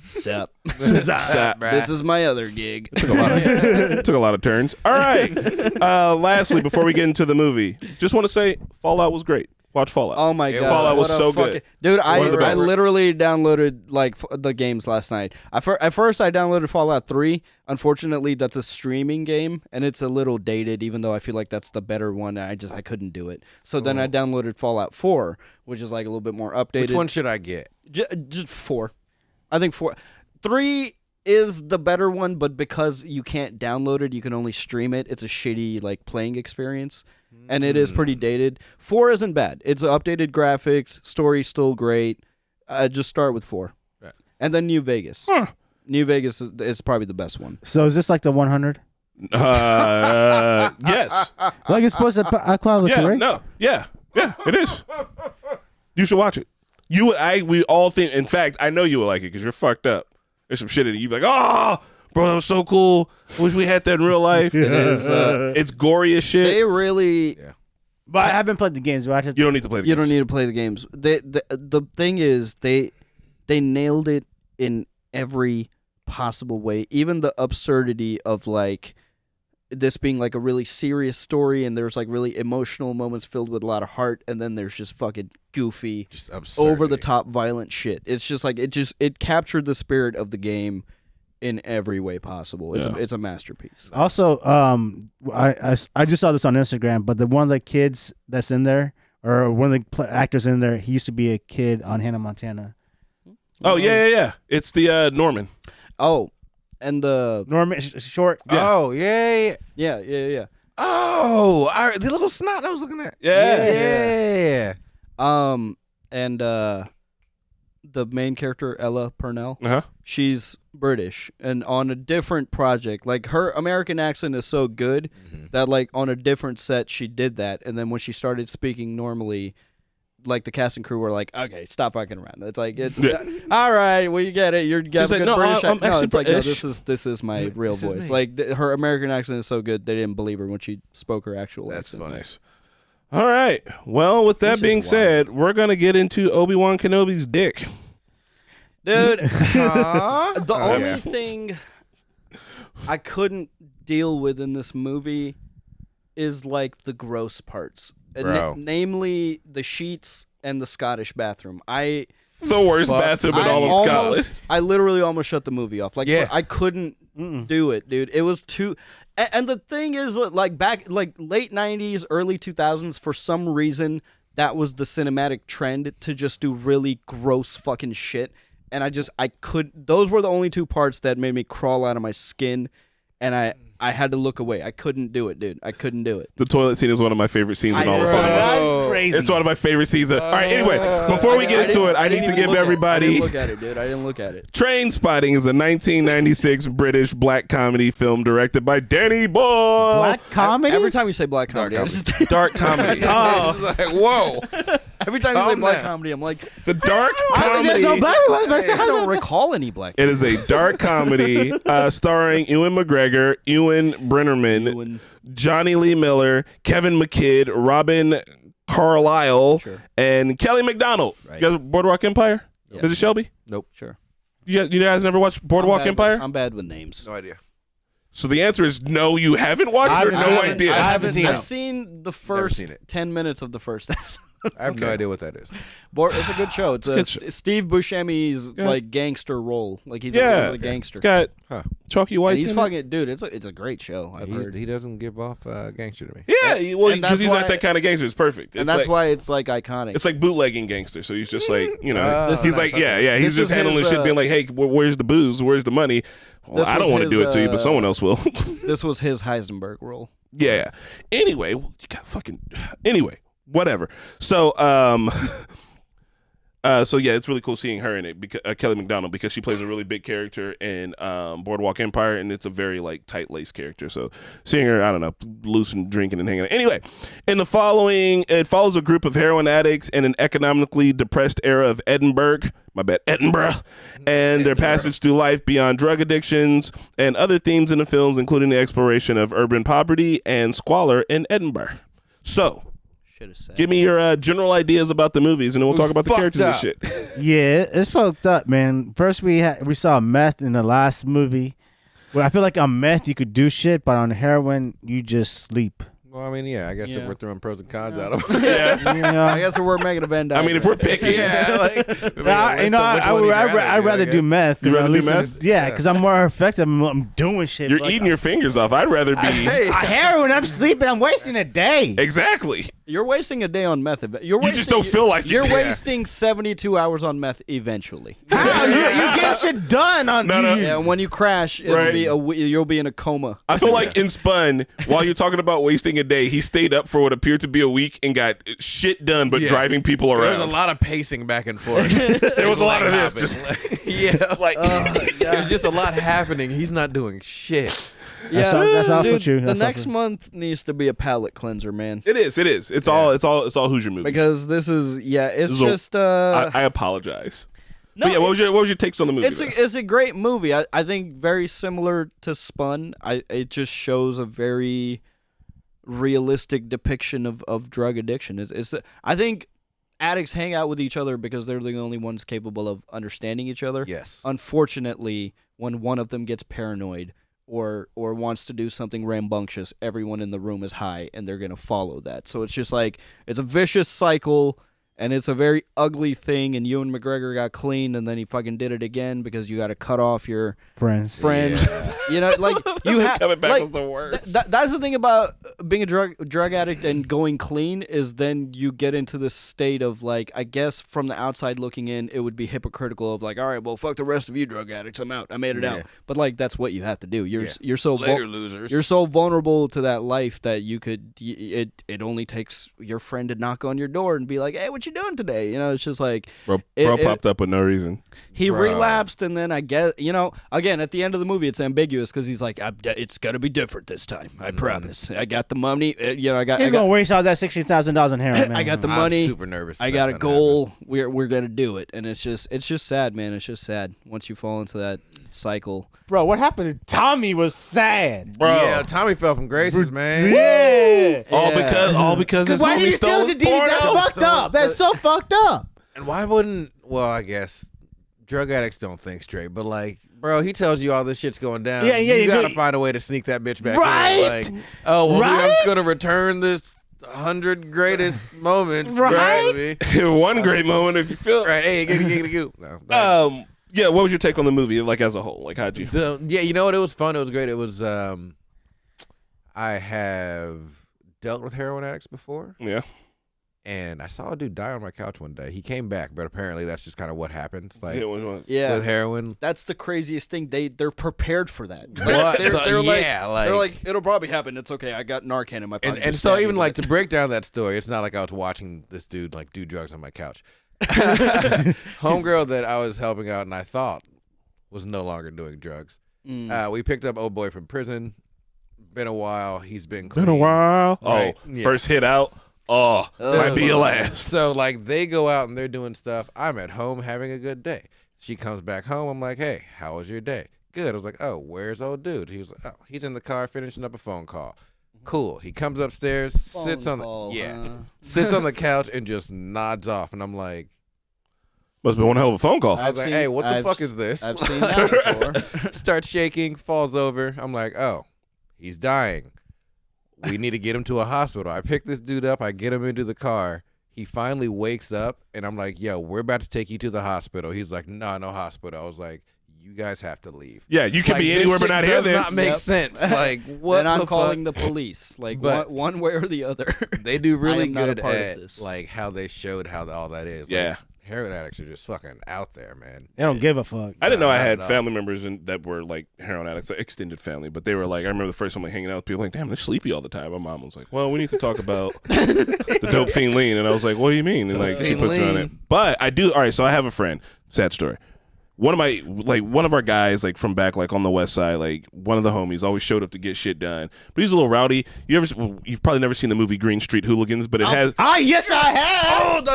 "Sup? Sup, This is my other gig." Took a lot of turns. All right. Lastly, before we get into the movie, just want to say Fallout was great. Watch Fallout. Oh my god, Fallout was what a so fucking- good. dude. One of the I best. literally downloaded like the games last night. At first, I downloaded Fallout 3. Unfortunately, that's a streaming game, and it's a little dated. Even though I feel like that's the better one, I couldn't do it. So then I downloaded Fallout 4, which is like a little bit more updated. Which one should I get? Just 4. I think 4. 3 is the better one, but because you can't download it, you can only stream it. It's a shitty like playing experience, and it is pretty dated. 4 isn't bad. It's updated graphics, story's still great. Just start with 4, Right. and then New Vegas. Huh. New Vegas is probably the best one. So is this like the 100? Yes. Like it's supposed to quality, Yeah. right? No. Yeah. Yeah. It is. You should watch it. We all think. In fact, I know you would like it because you're fucked up. There's some shit in it. You'd be like, oh, bro, that was so cool. I wish we had that in real life. It is. It's gory as shit. They really. But I haven't played the games. Do I have to? You don't need to play the You games. don't need to play the games. The thing is they nailed it in every possible way. Even the absurdity of like this being like a really serious story, and there's like really emotional moments filled with a lot of heart, and then there's just fucking goofy, Just absurd. over the top violent shit. It's just like it captured the spirit of the game in every way possible. It's a masterpiece. Also, I just saw this on Instagram, but one of the kids that's in there, or one of the actors in there, he used to be a kid on Hannah Montana. Oh, yeah. It's the Norman. Oh, and the Norman short. Yeah. Oh, yeah. yeah. Oh, the little snot I was looking at. Yeah. Yeah. And the main character, Ella Purnell, Uh-huh. she's British, and on a different project, like her American accent is so good that like on a different set she did that, and then when she started speaking normally, like the cast and crew were like, okay, stop fucking around. It's like all right, well you get it. You got She's a like, good no, British I'm accent. No, actually it's like no, British. this is my real This is voice. me. Like her American accent is so good they didn't believe her when she spoke her actual That's accent. funny. Nice. All right. Well, with that This is being wild. said, we're going to get into Obi-Wan Kenobi's dick. Dude, Huh? the Oh, only yeah. thing I couldn't deal with in this movie is like the gross parts, Bro. namely the sheets and the Scottish bathroom. The worst Fuck. bathroom in all of Scotland. I literally almost shut the movie off. Like Yeah. I couldn't do it, dude. It was too. And the thing is, like back like late '90s, early 2000s, for some reason that was the cinematic trend to just do really gross fucking shit. And I could. Those were the only two parts that made me crawl out of my skin, and I had to look away. I couldn't do it, dude. I couldn't do it. The toilet scene is one of my favorite scenes in all of cinema. That's crazy. It's one of my favorite scenes. All right, anyway, before we get into it, I need to give I everybody... didn't look at it, dude. I didn't look at it. Trainspotting is a 1996 British black comedy film directed by Danny Boyle. Black comedy. Every time you say black comedy, I just, Dark comedy. It's like, whoa. every time you say Calm black down. comedy, I'm like, It's a dark There's comedy. no black ones, but I said, I how's don't that- recall any black. It is a dark comedy starring Ewan McGregor, Ewan Brennerman, Ewan. Johnny Lee Miller, Kevin McKidd, Robin Carlyle, Sure. and Kelly McDonald. Right. You guys Boardwalk Empire? Yeah. Is it Shelby? Sure. You guys never watched Boardwalk Empire? I'm bad with names. No idea. So the answer is no, you haven't watched it or I no haven't- idea? I haven't seen I've it. seen the first seen it. 10 minutes of the first episode. I have no idea what that is. It's a good show. It's good show. Steve Buscemi's Yeah. like gangster role. Like he's Yeah. a gangster. It's got Huh. Chalky White. And he's fucking dude. It's a great show. I've heard. He doesn't give off gangster to me. Yeah, well, and because that's he's not why- that kind of gangster. It's perfect. And It's that's like, why it's like iconic. it's like bootlegging gangster. So he's just like, you know, Oh, he's nice, like, okay. yeah. He's This just is handling his, shit, being like, hey, where's the booze? Where's the money? Well, This I don't was want to his, do it to you, but someone else will. This was his Heisenberg role. Yeah. Anyway, you got fucking. Anyway, whatever. So, So yeah, it's really cool seeing her in it, because Kelly McDonald, because she plays a really big character in Boardwalk Empire, and it's a very like tight laced character. So seeing her, I don't know, loose and drinking and hanging out. Anyway, in the following, it follows a group of heroin addicts in an economically depressed era of Edinburgh. My bad, Edinburgh, and their passage through life beyond drug addictions and other themes in the films, including the exploration of urban poverty and squalor in Edinburgh. So, give me your general ideas about the movies, and then we'll talk about the characters and shit. Yeah, it's fucked up, man. First, we saw meth in the last movie. Well, I feel like on meth you could do shit, but on heroin you just sleep. Well, I mean, yeah, I guess if we're throwing pros and cons out of it. I guess we're making a Venn diagram. I mean, if we're picky, I'd rather do meth. You'd rather do meth? Yeah, because I'm more effective. I'm doing shit. You're eating your fingers off. I'd rather be heroin. I'm sleeping. I'm wasting a day. Exactly. You're wasting a day on meth. You just don't feel like you're wasting 72 hours on meth eventually. How? You get shit done on. No. Yeah, when you crash, it'll be you'll be in a coma. I feel like in Spun, while you're talking about wasting a day, he stayed up for what appeared to be a week and got shit done, but driving people around. There was a lot of pacing back and forth. There was a lot of this. Just, there's just a lot happening. He's not doing shit. Yeah, that's also dude, true. The next month needs to be a palate cleanser, man. It is. It's all Hoosier movies. Because this is I apologize. No, but yeah, what was your takes on the movie? It's a great movie. I think very similar to Spun. It just shows a very realistic depiction of drug addiction. I think addicts hang out with each other because they're the only ones capable of understanding each other. Yes. Unfortunately, when one of them gets paranoid or wants to do something rambunctious, everyone in the room is high and they're going to follow that. So it's just like, it's a vicious cycle and it's a very ugly thing, and Ewan McGregor got clean and then he fucking did it again because you got to cut off your friends. Yeah. You know, like you have coming back was the worst. That's the thing about being a drug addict and going clean, is then you get into this state of like, I guess from the outside looking in, it would be hypocritical of like, all right, well, fuck the rest of you drug addicts, I'm out, I made it out. But like, that's what you have to do. You're so losers. You're so vulnerable to that life that you could. It only takes your friend to knock on your door and be like, hey, what you doing today? You know, it's just like bro popped up with no reason. He relapsed, and then I guess, you know, again at the end of the movie, it's ambiguous because he's like, it's gonna be different this time. I promise. I got the money. You know, He's gonna waste all that $60,000 in heroin. I got the money. I'm super nervous. I got a goal. We're gonna do it, and it's just sad, man. It's just sad once you fall into that cycle. Bro, what happened to Tommy was sad. Bro. Yeah, Tommy fell from graces, man. Yeah. All because his why did homie he stole steal his the DVD? That's porno. fucked up. That's so fucked up. And why wouldn't? Well, I guess drug addicts don't think straight, but like, bro, he tells you all this shit's going down. Yeah, you gotta find a way to sneak that bitch back in. Right? Like, oh, well, Right? I'm just gonna return this 100 greatest moments. Right? One great moment if you feel Right? Hey, get no. Yeah, what was your take on the movie, like as a whole? Like, how'd you? Yeah, you know what? It was fun. It was great. It was. I have dealt with heroin addicts before. Yeah. And I saw a dude die on my couch one day. He came back, but apparently that's just kind of what happens. Like, yeah, with heroin. That's the craziest thing. They're prepared for that. What? They're They're like, it'll probie happen. It's okay. I got Narcan in my pocket. And so even like to break down that story, it's not like I was watching this dude like do drugs on my couch. Homegirl that I was helping out and I thought was no longer doing drugs. We picked up old boy from prison. Been a while. He's been clean. Been a while. Right. Oh, yeah. First hit out. Oh, might be your last. So like they go out and they're doing stuff. I'm at home having a good day. She comes back home. I'm like, hey, how was your day? Good. I was like, oh, where's old dude? He was like, oh, he's in the car finishing up a phone call. Cool. He comes upstairs, sits on the couch and just nods off. And I'm like, must be one hell of a phone call. I was like, hey, what the fuck is this? I've seen that before. Starts shaking, falls over. I'm like, oh, he's dying. We need to get him to a hospital. I pick this dude up. I get him into the car. He finally wakes up, and I'm like, yo, we're about to take you to the hospital. He's like, no hospital. I was like, you guys have to leave. Yeah, you can be anywhere but not here. Does then. not make sense. Like, what? And I'm the calling fuck? the police. Like, one way or the other. They do really not a good part of at this. like how they showed how all that is. Yeah. Like, Heroin addicts are just fucking out there, man. They don't give a fuck. I didn't know I not had at all. family members that were like heroin addicts, like extended family, but they were like, I remember the first time like hanging out with people, like, damn, they're sleepy all the time. My mom was like, well, we need to talk about the dope fiend lean, and I was like, what do you mean? And like she fiend puts me on lean. it, but I do. All right, so I have a friend. Sad story. One of our guys, like from back, like on the west side, like one of the homies, always showed up to get shit done. But he's a little rowdy. You've probably never seen the movie Green Street Hooligans, but it has. Yes, I have.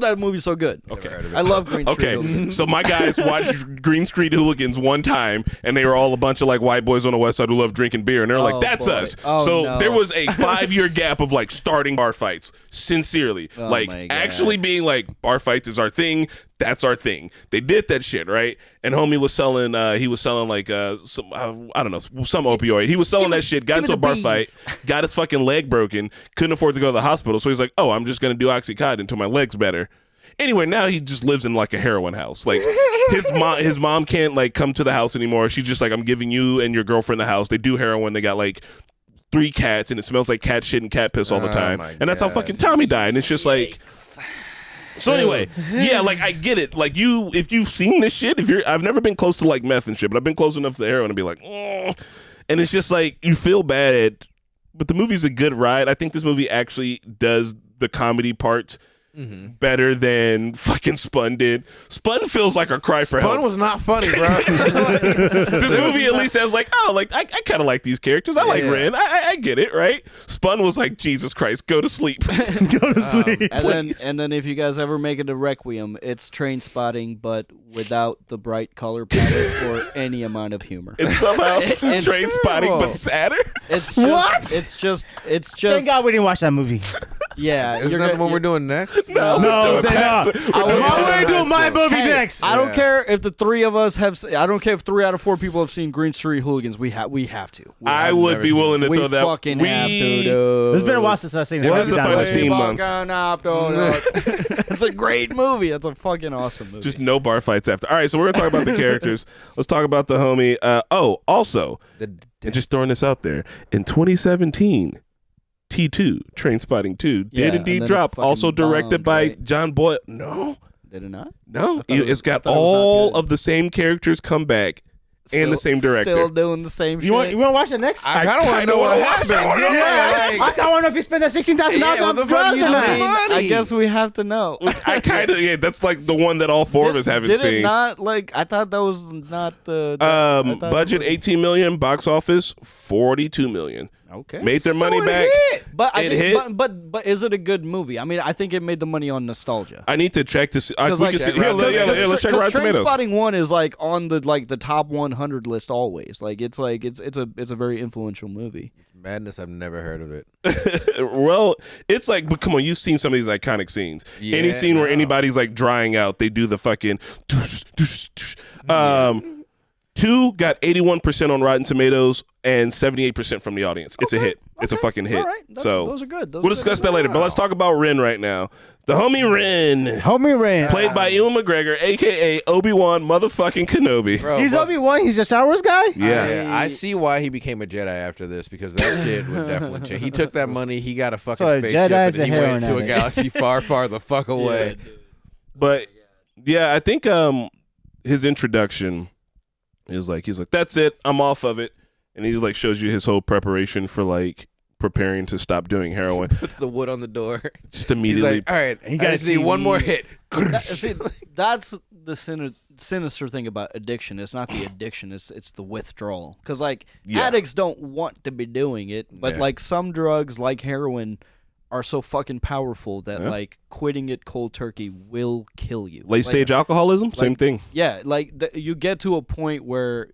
That movie's so good. Okay. I love Green Street. Okay, Hooligans. so my guys watched Green Street Hooligans one time, and they were all a bunch of like white boys on the west side who love drinking beer, and they're like, "That's boy. us." Oh, so no. there was a 5-year gap of like starting bar fights, sincerely, Oh, like my God. actually being like, bar fights is our thing. That's our thing. They did that shit, right? And homie was selling. He was selling like some I don't know, some opioid. He was selling that shit. Got into a bar fight. Got his fucking leg broken. Couldn't afford to go to the hospital. So he's like, "Oh, I'm just gonna do Oxycontin until my leg's better." Anyway, now he just lives in like a heroin house. Like his mom can't like come to the house anymore. She's just like, "I'm giving you and your girlfriend the house." They do heroin. They got like 3 cats, and it smells like cat shit and cat piss all the Oh, time. my And that's how God. fucking Tommy died. And it's just like. So anyway, yeah, like I get it. Like if you've seen this shit, I've never been close to like meth and shit, but I've been close enough to heroin to be like, and it's just like you feel bad, but the movie's a good ride. I think this movie actually does the comedy part better than fucking Spun did. Spun feels like a cry for Spun help. was not funny, bro. This movie at least has like, oh, like I kind of like these characters. I like Yeah. Ren. I get it, right? Spun was like, Jesus Christ, go to sleep. Go to sleep. And then if you guys ever make it a Requiem, it's Trainspotting, but without the bright color palette or any amount of humor. It's somehow It's train spotting, terrible. but sadder. It's just, What? It's just. Thank God we didn't watch that movie. Yeah. Isn't you're that the gonna- one we're doing next? No, No, they're not. We're I'm doing already doing my movie Hey, next. I don't Yeah. care if the 3 of us have. I don't care if 3 out of 4 people have seen Green Street Hooligans. We have to. I I've would never be seen willing to We throw that. fucking have to, dude. It's been a while since I've seen it. What so is I'll the be down final with it. theme month? It's a great movie. It's a fucking awesome movie. Just no bar fights after. All right, so we're gonna talk about the characters. Let's talk about the homie. Also, and just throwing this out there, in 2017, T2 Trainspotting 2 Yeah, did and indeed then it drop. fucking Also directed bombed, by right? John Boyle. No, Did it not? no, thought it was- it's got I thought it was not all good. of the same characters come back and the same director. Still doing the same You want shit. to watch it next? I kind of want to know what happened. I kind of want to know if you spent that $16,000 Yeah, what on the fuck drugs you or doing? not. money. I guess we have to know. I kind of that's like the one that all 4 of us haven't Did seen. it not like? I thought that was not the. I thought Budget it was- 18 million, box office 42 million. Okay. Made their money it back. hit. But I It think, hit. but is it a good movie? I mean, I think it made the money on nostalgia. I need to check to see. We Because, like, can see check Rotten yeah, Tomatoes. let's check Rotten Tomatoes. Trainspotting 1 is like on the top 100 list always. It's a very influential movie. Madness, I've never heard of it. Well, it's like, but come on, you've seen some of these iconic scenes. Any Yeah, scene where no. anybody's like drying out, they do the fucking. 2 got 81% on Rotten Tomatoes and 78% from the audience. It's a hit. It's a fucking hit. All right. So those are good. Those we'll are discuss good. that later. But let's talk about Ren right now. The homie Ren, Homie Ren. played by Ewan McGregor, aka Obi-Wan motherfucking Kenobi. Bro, He's but- Obi-Wan. He's a Star Wars guy? Yeah. I see why he became a Jedi after this, because that shit would definitely change. He took that money, he got a fucking So a spaceship, Jedi's and a he went heroin to a addict. galaxy far, far the fuck away. But yeah, I think his introduction is like, he's like, that's it, I'm off of it, and he like shows you his whole preparation for like preparing to stop doing heroin. Puts the wood on the door. Just He's immediately. like, all right, He I got just a need one TV. more hit. See, that's the sinister thing about addiction. It's not the addiction. It's the withdrawal. Because like Yeah. addicts don't want to be doing it, but Yeah. like some drugs, like heroin, are so fucking powerful that Yeah. like quitting it cold turkey will kill you. Late stage alcoholism, same like- thing. Yeah, like you get to a point where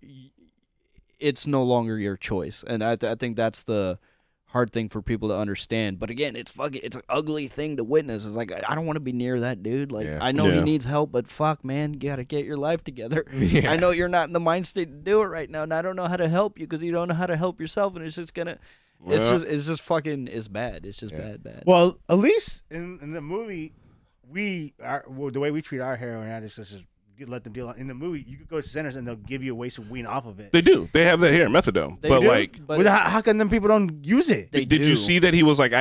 it's no longer your choice, and I think that's the hard thing for people to understand. But again, it's an ugly thing to witness. It's like I don't want to be near that dude. Like Yeah. I know he Yeah. needs help, but fuck, man, you gotta get your life together. Yeah. I know you're not in the mind state to do it right now, and I don't know how to help you because you don't know how to help yourself, and it's just gonna. Yeah. It's just fucking. It's bad. It's just bad. Well, at least in the movie, the way we treat our heroin addicts is let them deal. In the movie, you could go to centers and they'll give you a waste of weed off of it. They do. They have that here, methadone. They but do, like, but Well, how come them people don't use it? they did do. you see that he was like,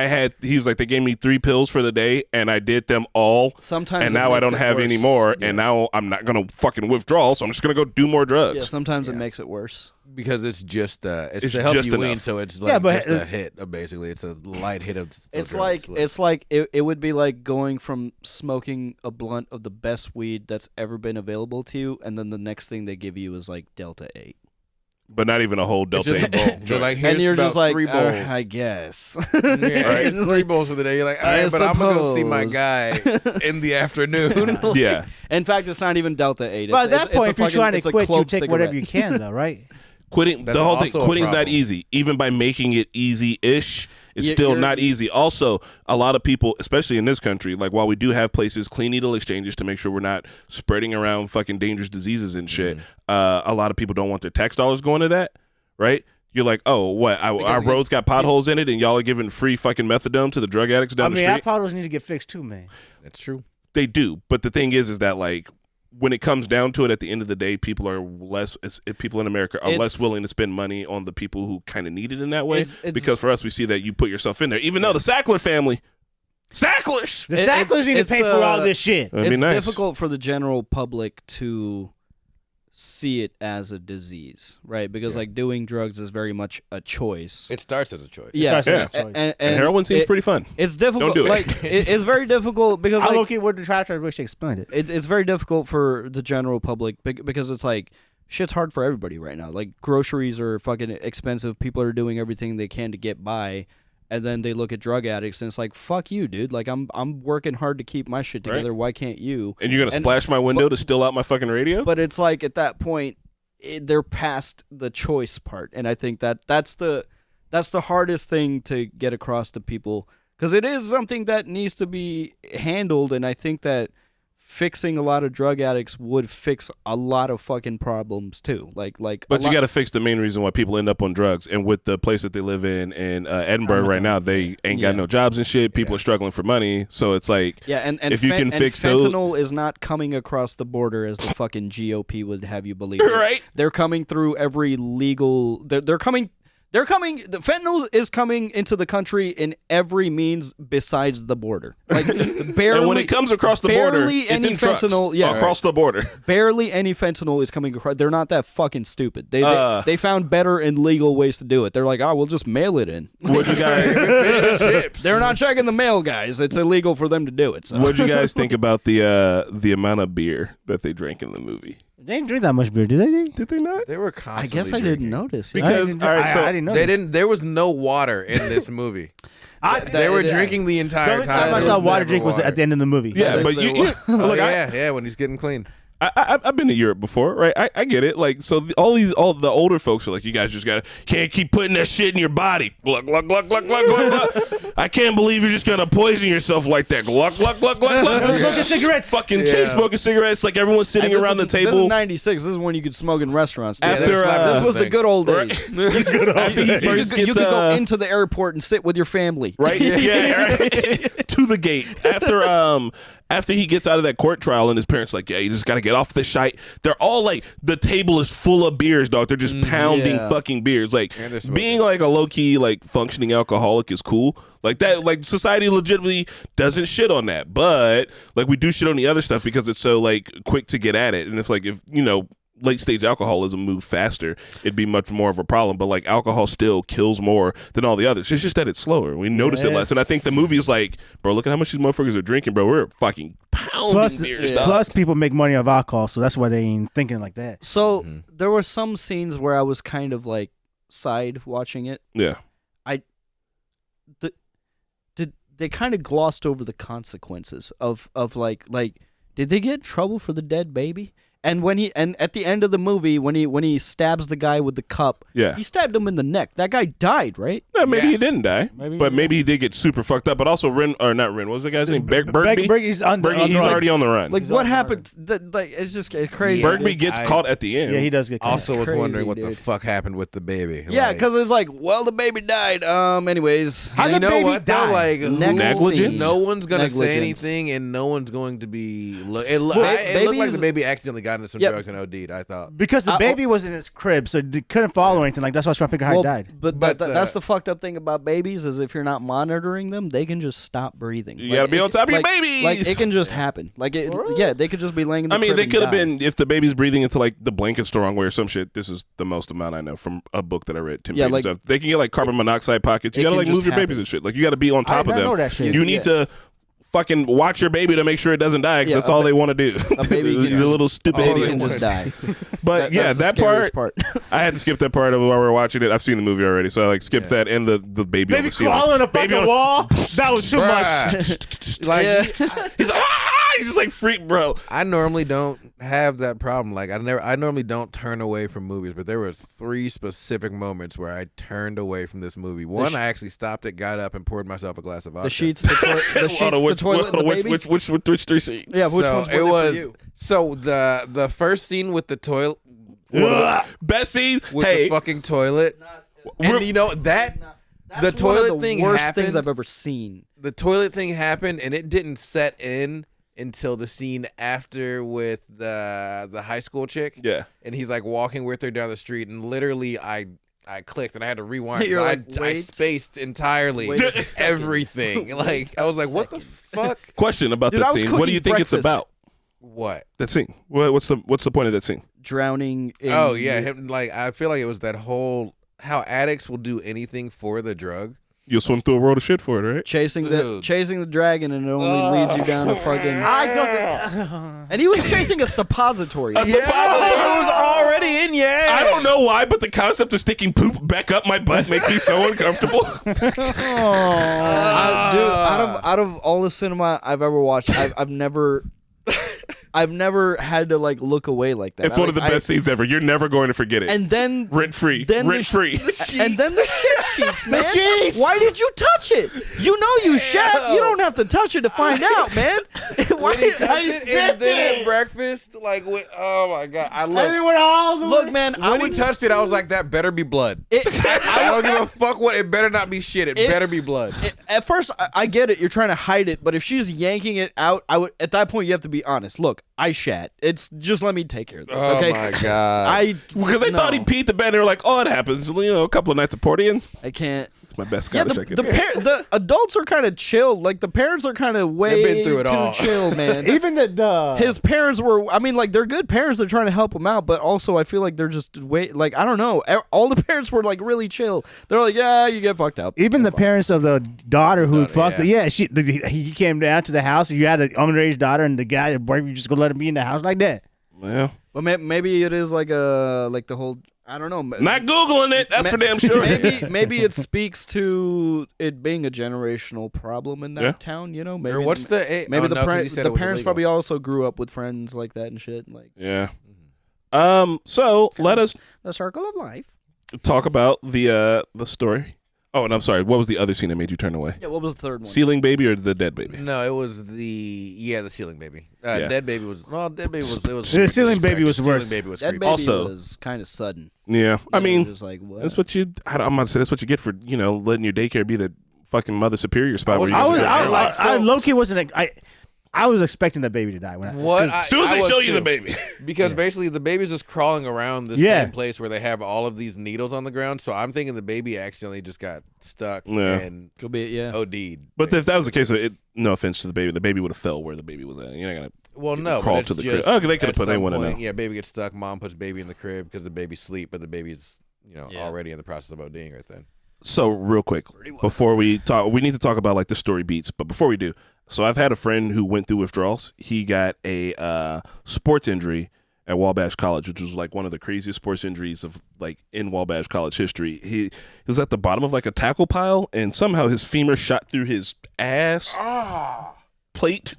he was like, they gave me 3 pills for the day and I did them all. Sometimes And it now I makes don't it have worse. any more. And now I'm not going to fucking withdraw. So I'm just going to go do more drugs. Yeah, sometimes it makes it worse. Because it's just It's to help just you wean, enough. so it's like Yeah, but, just a hit. Basically, it's a light hit of. It's drugs. like it would be like going from smoking a blunt of the best weed that's ever been available to you, and then the next thing they give you is like Delta 8. But not even a whole It's Delta just a 8 bowl. joint. You're like, And here's you're just about like, 3 bowls. I guess. Yeah, here's 3 bowls for the day. You're like, all I right, but I'm gonna go see my suppose. guy in the afternoon. Yeah. In fact, it's not even Delta 8. But at It's- that it's point, a if you're fucking- trying it's to a quit, you clove take whatever cigarette. you can, though, right? Quitting That's the whole thing. also a Quitting's not problem. easy. Even by making it easy-ish, it's You- still you're- not easy. Also, a lot of people, especially in this country, like while we do have places, clean needle exchanges to make sure we're not spreading around fucking dangerous diseases and shit. A lot of people don't want their tax dollars going to that, right? You're like, oh, what? Our roads got potholes in it, and y'all are giving free fucking methadone to the drug addicts down I the mean, our street. potholes need to get fixed too, man. That's true. They do, but the thing is that like when it comes down to it, at the end of the day, people are less. People in America are less It's- willing to spend money on the people who kind of need it in that way. It's- Because for us, we see that you put yourself in there. Even though the Sackler family, Sacklers, The It- Sacklers need to it's, pay for all this shit. that'd be It's nice. difficult for the general public to see it as a disease, right? Because like doing drugs is very much a choice. It starts as a choice. Yeah, starts as a choice. And heroin seems it- pretty fun. It's difficult. Don't do it. Like it's very difficult because I like, look at what the try to wish they explained it. it's very difficult for the general public because it's like shit's hard for everybody right now. Like groceries are fucking expensive. People are doing everything they can to get by, and then they look at drug addicts and it's like, fuck you, dude. Like I'm working hard to keep my shit together. Why can't you? And you're gonna splash my window to steal out my fucking radio? But it's like at that point, they're past the choice part, and I think that's the hardest thing to get across to people because it is something that needs to be handled, and I think that fixing a lot of drug addicts would fix a lot of fucking problems too. But you got to fix the main reason why people end up on drugs. And with the place that they live in Edinburgh right now, they ain't got no jobs and shit. People are struggling for money. So it's like, and if you can fix those, fentanyl is not coming across the border as the fucking GOP would have you believe. Right. They're coming through every legal. They're coming. The fentanyl is coming into the country in every means besides the border. Like barely. And when it comes across the border, barely it's any in trucks fentanyl. Yeah, across the border. barely any fentanyl is coming across. They're not that fucking stupid. They found better and legal ways to do it. They're like, oh, we'll just mail it in. What'd you guys? They're not checking the mail, guys. It's illegal for them to do it. So. What'd you guys think about the amount of beer that they drank in the movie? They didn't drink that much beer, did they? Did they not? They were I constantly guess I drinking. didn't notice. Because all right, so I didn't know. They didn't. There was no water in this movie. They were drinking the The entire only time. time I There saw was water never drink was at the end of the movie. yeah, but look, yeah, when he's getting clean. I've been to Europe before, right? I get it. Like, so all the older folks are like, you guys just can't keep putting that shit in your body. Gluck, gluck, gluck, gluck, gluck, gluck, gluck. I can't believe you're just gonna poison yourself like that. Gluck, gluck, gluck, gluck, gluck. Smoking cigarettes. Fucking chain smoking cigarettes. Like everyone's sitting around the This is table. 96. This is when you could smoke in restaurants. dude. After, this was the things. good old days. After he first You gets could go into the airport and sit with your family. right? Yeah, right. To the gate. After he gets out of that court trial and his parents like, yeah, you just got to get off this shite. They're all like, the table is full of beers, dog. They're just pounding yeah. fucking beers. Like, And they're smoking. being like a low-key, like, functioning alcoholic is cool. Like that, like society legitimately doesn't shit on that. But like we do shit on the other stuff because it's so like quick to get at it. And it's like, if, you know, late stage alcoholism moved faster, it'd be much more of a problem. But like alcohol still kills more than all the others. It's just that it's slower. We notice it less. And I think the movie is like, bro, look at how much these motherfuckers are drinking, bro. We're fucking pounding beers, dog. Plus, people make money off alcohol, so that's why they ain't thinking like that. So there were some scenes where I was kind of like side watching it. Yeah. They kind of glossed over the consequences of like did they get in trouble for the dead baby? And at the end of the movie when he stabs the guy with the cup, Yeah. he stabbed him in the neck. That guy died, right? Yeah, maybe Yeah. he didn't die, but maybe he did get super fucked up. But also, not Ren. What was the guy's name? Bergby. Bergby's on Bergby, he's already on the run. Like He's what on the happened? Like it's just crazy. Bergby gets I- caught at the end. Yeah, he does get caught. Also was crazy, wondering what the dude. fuck happened with the baby. Yeah, Like, because it's like, well, the baby died. Anyways, How you the know baby what? die? Though, like Negligence? No one's gonna say Negligence. anything, and no one's going to be. It Well, looked like babies- the baby accidentally got got into some Yep. drugs and OD'd. I thought. Because the baby was in his crib, so he couldn't follow anything. Like that's why I was trying to figure out how he died. But that's the fucked up thing about babies is if you're not monitoring them, they can just stop breathing. You gotta be on top of your babies. Like it can just happen. Like yeah, they could just be laying in the I mean, crib they and could have die. been if the baby's breathing into like the blanket's the wrong way or some shit. This is the most amount I know from a book that I read. 10 pages of. They can get like carbon monoxide pockets. You It gotta can like just move your babies happen. and shit. Like you gotta be on top of did not them. know that shit. You need to fucking watch your baby to make sure it doesn't die because Yeah, that's all they want to do. A baby can you little stupid baby idiots. can just die. But yeah, That's the that scariest part, I had to skip that part of while we were watching it. I've seen the movie already, so I like skipped that and the baby on Baby the ceiling. crawling a Baby fucking on- wall. That was too much. Bruh. Like He's like, he's just like freak, bro. I normally don't have that problem. Like I normally don't turn away from movies, but there was 3 specific moments where I turned away from this movie. One, I actually stopped it, got up, and poured myself a glass of vodka. The sheets, the toilet, and the baby. Which 3 scenes? Yeah, which so ones were it they was for you? so the first scene with the toilet, Best scene. with Hey, the fucking toilet, and you know that That's the one toilet of the thing worst happened. things I've ever seen. The toilet thing happened, and it didn't set in until the scene after with the high school chick. yeah. And he's like walking with her down the street, and literally I clicked and I had to rewind. 'cause You're like, I wait. spaced entirely Wait a second. everything. Like I was like, what the fuck? Question about Dude, I that was scene. What do you cooking think it's breakfast. about? What? That scene. What's the point of that scene? Drowning. In Oh yeah, him, like I feel like it was that whole how addicts will do anything for the drug. You'll swim through a world of shit for it, right? chasing Dude. the dragon, and it only leads you down a fucking. I don't. And he was chasing a suppository. A suppository. it was already in yeah. I don't know why, but the concept of sticking poop back up my butt makes me so uncomfortable. Dude, out of all the cinema I've ever watched, I've never had to like look away like that. It's one of the best scenes ever. You're never going to forget it. And then Rent free. then Rent free. and then the shit sheets, man. sheets! Why did you touch it? You know you shat. You don't have to touch it to find out, man. Why? When he touched I it, and then it. at breakfast, like when, oh my god, I And looked. it went all the Look, way. man. When he touched it, I was like, that better be blood. I don't give a fuck what. It better not be shit. It better be blood. At first, I get it. You're trying to hide it, but if she's yanking it out, I would. At that point, you have to be honest. Look, I shat. It's just let me take care of this. Oh Okay. my god. Because they thought he peed the bed. They were like, oh, it happens. You know, a couple of nights of partying. I can't. It's my best Yeah, Scottish I can the, do. the adults are kind of chill. Like the parents are kind of way been through it too all. chill, man. Even the His parents were. I mean, like they're good parents. They're trying to help him out, but also I feel like they're just like I don't know. All the parents were like really chill. They're like, yeah, you get fucked up. even the parents of the daughter who fucked yeah. it. Yeah, he came down to the house. You had an underage daughter, and the guy, the boyfriend, just gonna let him be in the house like that. Yeah. But maybe it is like the whole. I don't know. Not Googling it. That's for damn sure. Maybe it speaks to it being a generational problem in that Yeah. town. You know, maybe Or what's the? maybe oh, the no, 'cause he said it the was parents illegal. probably also grew up with friends like that and shit. Like Yeah. So let us the circle of life. talk about the story. Oh, and I'm sorry. What was the other scene that made you turn away? Yeah, what was the third one? Ceiling baby or the dead baby? No, it was the ceiling baby. Yeah. Dead baby was dead baby was it was The ceiling baby was worse. Ceiling baby was That creepy. baby Also- was kind of sudden. Yeah. I You know, mean, just like what? that's what you. I'm gonna say that's what you get for letting your daycare be the fucking mother superior spot. Where you I just was, go, I, "Damn." like, I so- low-key wasn't. I was expecting the baby to die. What? As soon as I they was show you too. the baby. Because basically the baby's just crawling around this Yeah. same place where they have all of these needles on the ground. So I'm thinking the baby accidentally just got stuck Yeah. and Could be yeah. OD'd. But if that was the case, no offense to the baby would have fell where the baby was at. You're not gonna. Well, no, crawl but it's to the crib. just Oh, they could've at put- they some wanna point, know. Yeah, baby gets stuck. Mom puts baby in the crib because the baby's asleep, but the baby's Yeah. already in the process of ODing right then. So real quick, before we talk, we need to talk about like the story beats. But before we do, so I've had a friend who went through withdrawals. He got a sports injury at Wabash College, which was like one of the craziest sports injuries of like in Wabash College history. He was at the bottom of like a tackle pile, and somehow his femur shot through his ass. Plate,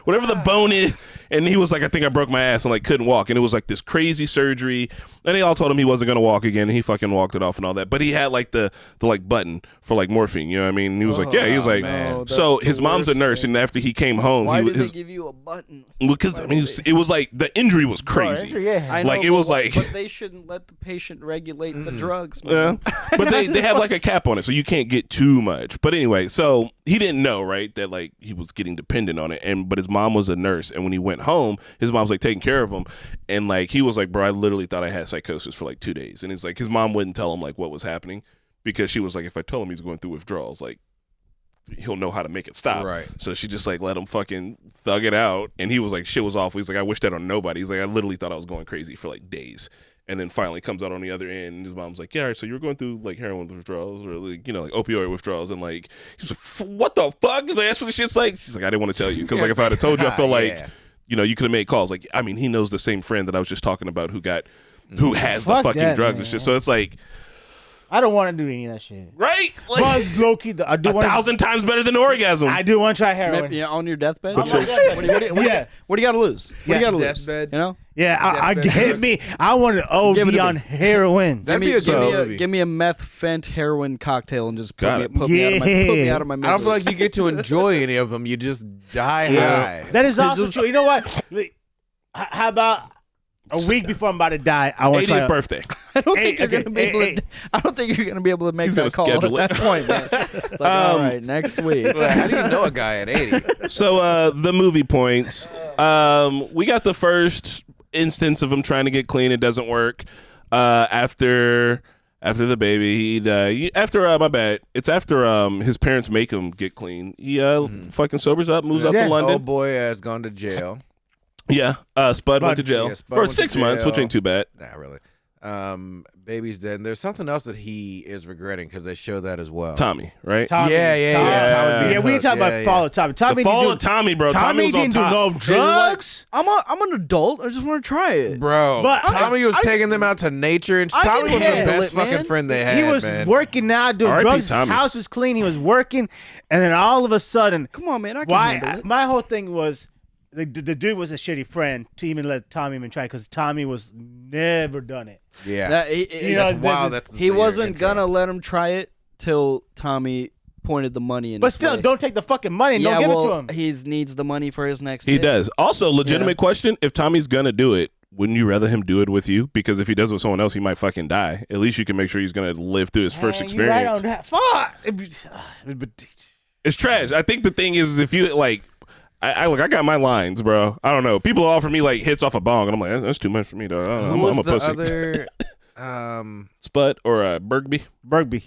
whatever the bone is, and he was like, I think I broke my ass and like couldn't walk, and it was like this crazy surgery, and they all told him he wasn't gonna walk again, and he fucking walked it off and all that, but he had like the like button for like morphine, you know what I mean? And he was like, yeah, he was like, man. so That's his the mom's a worst nurse, thing. and after he came home, Why he did was they give you a button? because I mean it was like the injury was crazy. Yeah. I Like, know, it was but like- but they shouldn't let the patient regulate the drugs. Yeah, Man. but they have like a cap on it, so you can't get too much. But anyway, so he didn't know, right, that like he was getting dependent on it, but his mom was a nurse, and when he went home, his mom was like taking care of him, and like he was like, bro, I literally thought I had psychosis for like 2 days, and it's like his mom wouldn't tell him like what was happening because she was like, if I tell him he's going through withdrawals, like he'll know how to make it stop. Right. So she just like let him fucking thug it out, and he was like, shit was awful. He's like, I wish that on nobody. He's like, I literally thought I was going crazy for like days. And then finally comes out on the other end, and his mom's like, yeah, all right, so you were going through like heroin withdrawals or like, you know, like opioid withdrawals, and like he's like, what the fuck? He's like, that's what the shit's like. She's like, I didn't want to tell you because like if I had told you, I feel like you know you could have made calls. Like I mean, he knows the same friend that I was just talking about who has the Fuck fucking that, drugs man. and shit. So it's like, I don't want to do any of that shit. right? But Like low key, I do want 1,000 times better than orgasm. I do want to try heroin. Yeah, on your deathbed. On my deathbed. Yeah. What do you got to lose? What do you got to lose? Deathbed. You know. Yeah, I Deathbed hit drugs. me. I want to Give it OD to on me. heroin. That'd be a good movie. Give me a meth fent heroin cocktail and just Got put it. me out of my I don't feel like you get to enjoy any of them. You just die high. That is also true. You know what? How about a week before I'm about to die? I want to 80th try. birthday. I don't Hey, think you're okay, gonna be able hey, to. I don't think you're gonna be able to make He's that gonna call at schedule it. that point, man. It's like, all right, next week. How do you know a guy at 80? So the movie points. We got the first instance of him trying to get clean. It doesn't work. After the baby, my bad. It's after his parents make him get clean. He fucking sobers up, moves out to Yeah. London. Old boy has gone to jail. Yeah. Spud went to jail Yeah, Spud for went to 6 months, which jail. ain't too bad. Nah, really. Baby's dead. And there's something else that he is regretting because they show that as well. Tommy, right? Tommy, Yeah. Tommy. Yeah. being Yeah, we hooked. talking about Yeah, follow Tommy. Tommy The didn't fall do- of Tommy, bro. Tommy was on didn't do top. no drugs. I'm an adult. I just want to try it. Bro, But Tommy was taking them out to nature, and I can Tommy was the handle best it, man. fucking friend they had. He was man. working now, doing R.I.P. drugs. His Tommy. house was clean. He was working, and then all of a sudden, Come on, man. I can handle why? it. My whole thing was the dude was a shitty friend to even let Tommy even try because Tommy was never done it. Yeah. You know, That's wild. That's He wasn't gonna let him try it till Tommy pointed the money in. But his still, way. don't take the fucking money and Yeah, don't give well, it to him. He needs the money for his next. He hit. does. Also, legitimate Yeah. question: if Tommy's gonna do it, wouldn't you rather him do it with you? Because if he does it with someone else, he might fucking die. At least you can make sure he's gonna live through his first Man, you right experience. on that. Fuck. It's trash. I think the thing is if you like, I look, I got my lines, bro. I don't know. People offer me like hits off a bong, and I'm like, that's too much for me, though. Who I'm was a the pussy. other? Spud or Bergby, Bergby.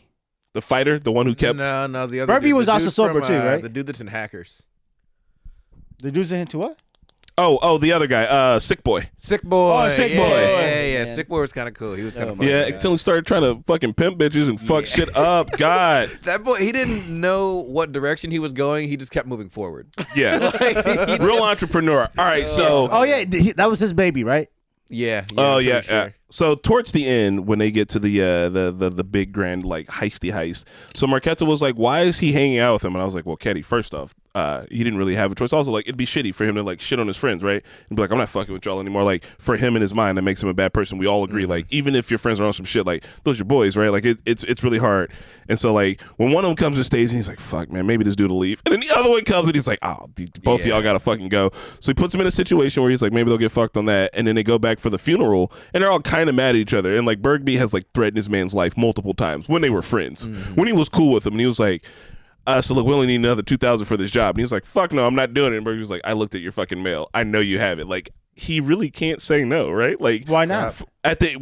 the fighter, the one who kept. No, the other. Berby dude, was the also dude sober from, too, right? The dude that's in Hackers. The dude's into what? Oh, the other guy, Sick Boy. Sick Boy. Oh, Sick yeah, Boy. Yeah. Man. Sick Boy was kind of cool. He was kind of Oh, funny. Yeah, until he started trying to fucking pimp bitches and fuck shit up. God. That boy, he didn't know what direction he was going. He just kept moving forward. Yeah. Real entrepreneur. All right, so. Oh yeah, that was his baby, right? Yeah. Oh I'm yeah, pretty sure. So towards the end, when they get to the big grand like heisty heist, so Marquetta was like, "Why is he hanging out with him?" And I was like, "Well, Ketty, first off, he didn't really have a choice. Also, like, it'd be shitty for him to like shit on his friends, right? And be like, I'm not fucking with y'all anymore. Like, for him in his mind, that makes him a bad person. We all agree. Like, even if your friends are on some shit, like those are your boys, right? Like, it's really hard. And so like when one of them comes to stage and he's like, "Fuck, man, maybe this dude will leave," and then the other one comes and he's like, "Oh, both of y'all gotta fucking go." So he puts him in a situation where he's like, maybe they'll get fucked on that, and then they go back for the funeral, and they're all kind of mad at each other. And like Bergby has like threatened his man's life multiple times when they were friends, when he was cool with him, and he was like, so look, we only need another 2,000 for this job. And he was like, "Fuck no, I'm not doing it." And Bergby was like, "I looked at your fucking mail. I know you have it." Like, he really can't say no, right? Like, Why not?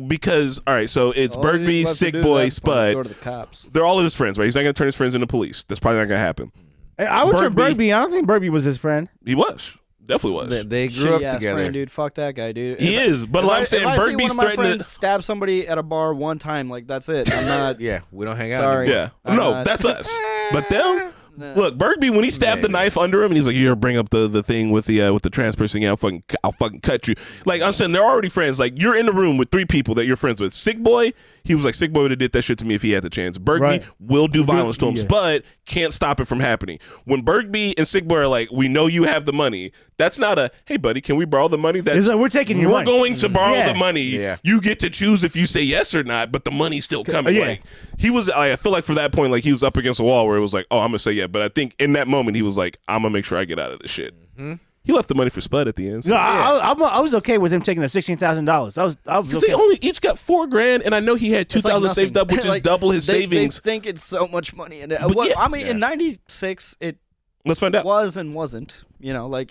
because all right, so it's All he Bergby, left to Sick do Boy, that was Spud. Go to the cops. They're all of his friends, right? He's not gonna turn his friends into police. That's probably not gonna happen. Hey, I would turn Bergby- Bergby. I don't think Bergby was his friend. He was. Definitely was. They grew up Shitty-ass together. friend, dude. Fuck that guy, dude. He is, but like I'm saying, if I see one Bergby's of my threatening friends stab somebody at a bar one time, like that's it. I'm not. Yeah, we don't hang out. Sorry. anymore. Yeah. I'm No, not- that's us. But them, Nah. look, Bergby, when he stabbed the Maybe. knife under him and he's like, "You're bring up the thing with the trans person, yeah, I'll fucking cut you." Like I'm saying, they're already friends. Like you're in the room with 3 people that you're friends with. Sick Boy, he was like, Sick Boy would have did that shit to me if he had the chance. Bergby Right. will do violence to him. Yeah. Spud can't stop it from happening. When Bergby and Sick Boy are like, "We know you have the money," that's not a, "Hey buddy, can we borrow the money?" That's It's like, we're taking your we're money. going to borrow Yeah. the money. Yeah. You get to choose if you say yes or not, but the money's still coming. Yeah. Like he was, I feel like for that point, like he was up against a wall where it was like, "Oh, I'm gonna say yeah," but I think in that moment he was like, "I'm gonna make sure I get out of this shit." He left the money for Spud at the end. So. No, I was okay with him taking the $16,000. I was Because okay. they only each got $4,000, and I know he had It's like 2,000 saved nothing. up, which Like, is double his they savings. think it's so much money. And But yeah. I mean, in '96, it Let's find out. was and wasn't. You know, like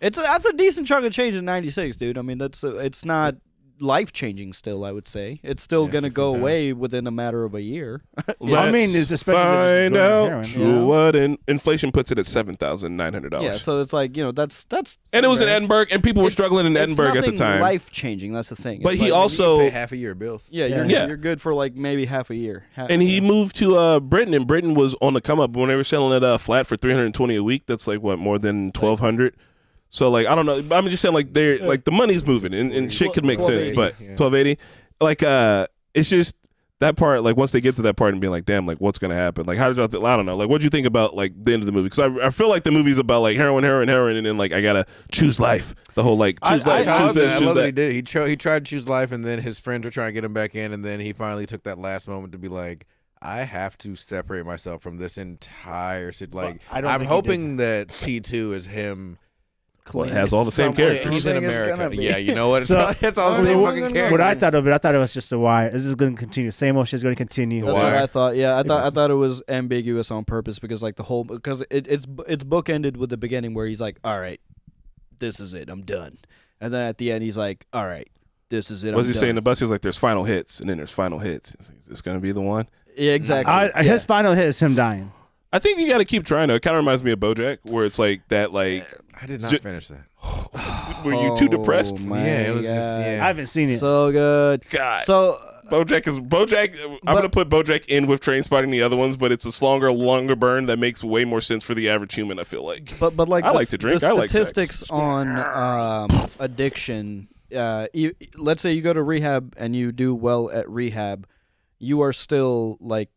that's a decent chunk of change in '96, dude. I mean, it's not life changing. Still, I would say it's still gonna go away within a matter of a year. I mean, it's especially find out heroin. true what inflation puts it at $7,900. Yeah, so it's like, you know, that's and it was in Edinburgh, and people were struggling in it's Edinburgh at the nothing time. life changing. That's the thing. But It's he like, also pay half a year bills. yeah, Yeah. you're good for like maybe half a year. and he moved to Britain, and Britain was on the come up when they were selling it flat for $320 a week. That's like what, more than $1,200. So like, I don't know. I'm just saying, like, they're like, the money's moving, and shit could make sense. But $1,280, like, it's just that part. Like, once they get to that part and being like, damn, like, what's gonna happen? Like, how did y'all? I don't know. Like, what do you think about like the end of the movie? Because I feel like the movie's about like heroin, and then like I gotta choose life. The whole like choose life, I choose love this, that. I choose love that he that. did it. He tried to choose life, and then his friends were trying to get him back in, and then he finally took that last moment to be like, I have to separate myself from this entire shit. Like, I don't I'm think he hoping that T2 is him. Well, it has all the same somewhere- characters. He's in I think it's America. gonna be. Yeah, you know what? So- It's all the same fucking characters. What I thought of it was just a wire. This is going to continue. Same old shit's going to continue. That's Why? what I thought. Yeah, I thought it was ambiguous on purpose because like because it's bookended with the beginning where he's like, all right, this is it, I'm done, and then at the end he's like, all right, this is it. What was I'm he saying? done. The bus? He was like, "There's final hits, and then there's final hits. Is this gonna be the one?" Yeah, exactly. His final hit is him dying. I think you got to keep trying to. It kind of reminds me of BoJack, where it's like that. Like, I did not Ju- finish that. were you too depressed? Oh, my Yeah, it was just God. I yeah. haven't seen it. So good. God, So BoJack is BoJack. I'm gonna put BoJack in with Trainspotting the other ones, but it's a longer burn that makes way more sense for the average human. I feel like. but like I the, like to drink, the I like sex. statistics on addiction. Let's say you go to rehab and you do well at rehab, you are still like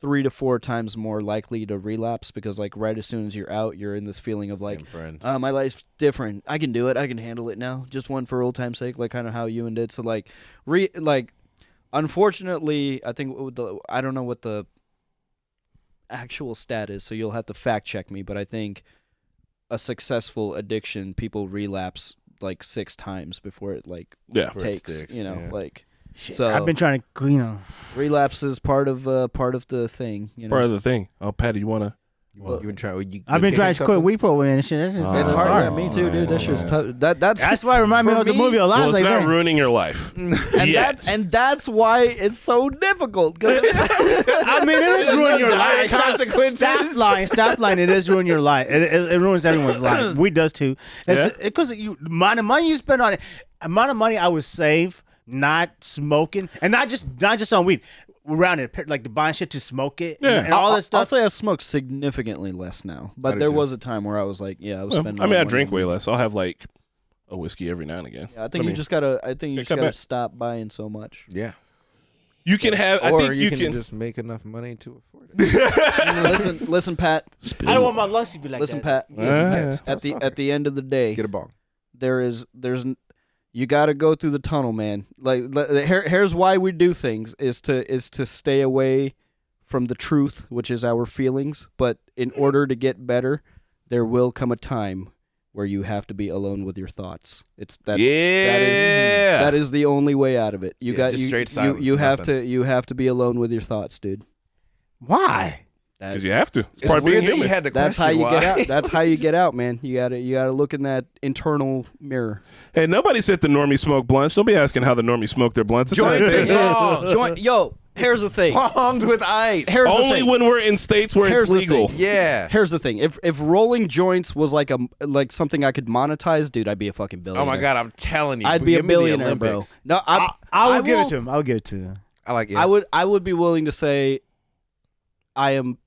3 to 4 times more likely to relapse because like right as soon as you're out, you're in this feeling of like, Same friends. my life's different. I can do it. I can handle it now. Just one for old time's sake, like kind of how Ewan did. So like, unfortunately, I think I don't know what the actual stat is, so you'll have to fact check me. But I think a successful addiction, people relapse like 6 times before it like Yeah. Before it takes. sticks, You know, yeah. like Shit, so I've been trying to, relapse is part of the thing. You know, Part of the thing. Oh, Patty, you wanna? You been trying? I've been trying to quit weed program and shit. Oh, it's That's hard. Yeah, hard. me too, dude. That shit's man. tough. That's That's why it reminded me For of the me- movie a lot. Well, it's Like, not man, ruining your life. and Yet. that's why it's so difficult. 'Cause I mean, it is ruin your life. Consequences. Stop lying. It is ruin your life. It ruins everyone's life. Weed does too. Yeah? Because you amount of money you spend on it, amount of money I would save not smoking, and not just on weed. Around it, like the buying shit to smoke it, and all this I'll stuff. say I smoke significantly less now, I but do there too. was a time where I was like, yeah, I was Well, spending. I mean, all I the drink money way on less. I'll have like a whiskey every now and again. Yeah, I think you mean, just gotta. I think you just cut gotta back. stop buying so much. Yeah. You can have. I Or think you can. can just make enough money to afford it. listen, Pat. I don't want my lungs to be like Listen, that. Pat. Listen, Pat, Yeah. stop At the end of the day, Get a bong. there's you got to go through the tunnel, man. Like here's why we do things is to stay away from the truth, which is our feelings. But in order to get better, there will come a time where you have to be alone with your thoughts. It's that. Yeah. That is the only way out of it. You Yeah, got just you, straight you, silence, you have nothing. to be alone with your thoughts, dude. Why? That- Because you have to. It's It's part of being weird that human. you had to that's how question you why. get out. That's how you get out, man. You gotta look in that internal mirror. Hey, nobody said the normies smoke blunts. Don't be asking how the normies smoke their blunts. It's not a Joints thing. and bongs. Yo, here's the thing. Bonged with ice. Here's the Only thing. when we're in states where Here's it's the legal. thing. Yeah. Here's the thing. If rolling joints was like something I could monetize, dude, I'd be a fucking Oh billionaire. my God, I'm telling you. I'd be a give me the billionaire, bro. Olympics. No, I will give it to him. I will give it to him. I like it. I would be willing to say I am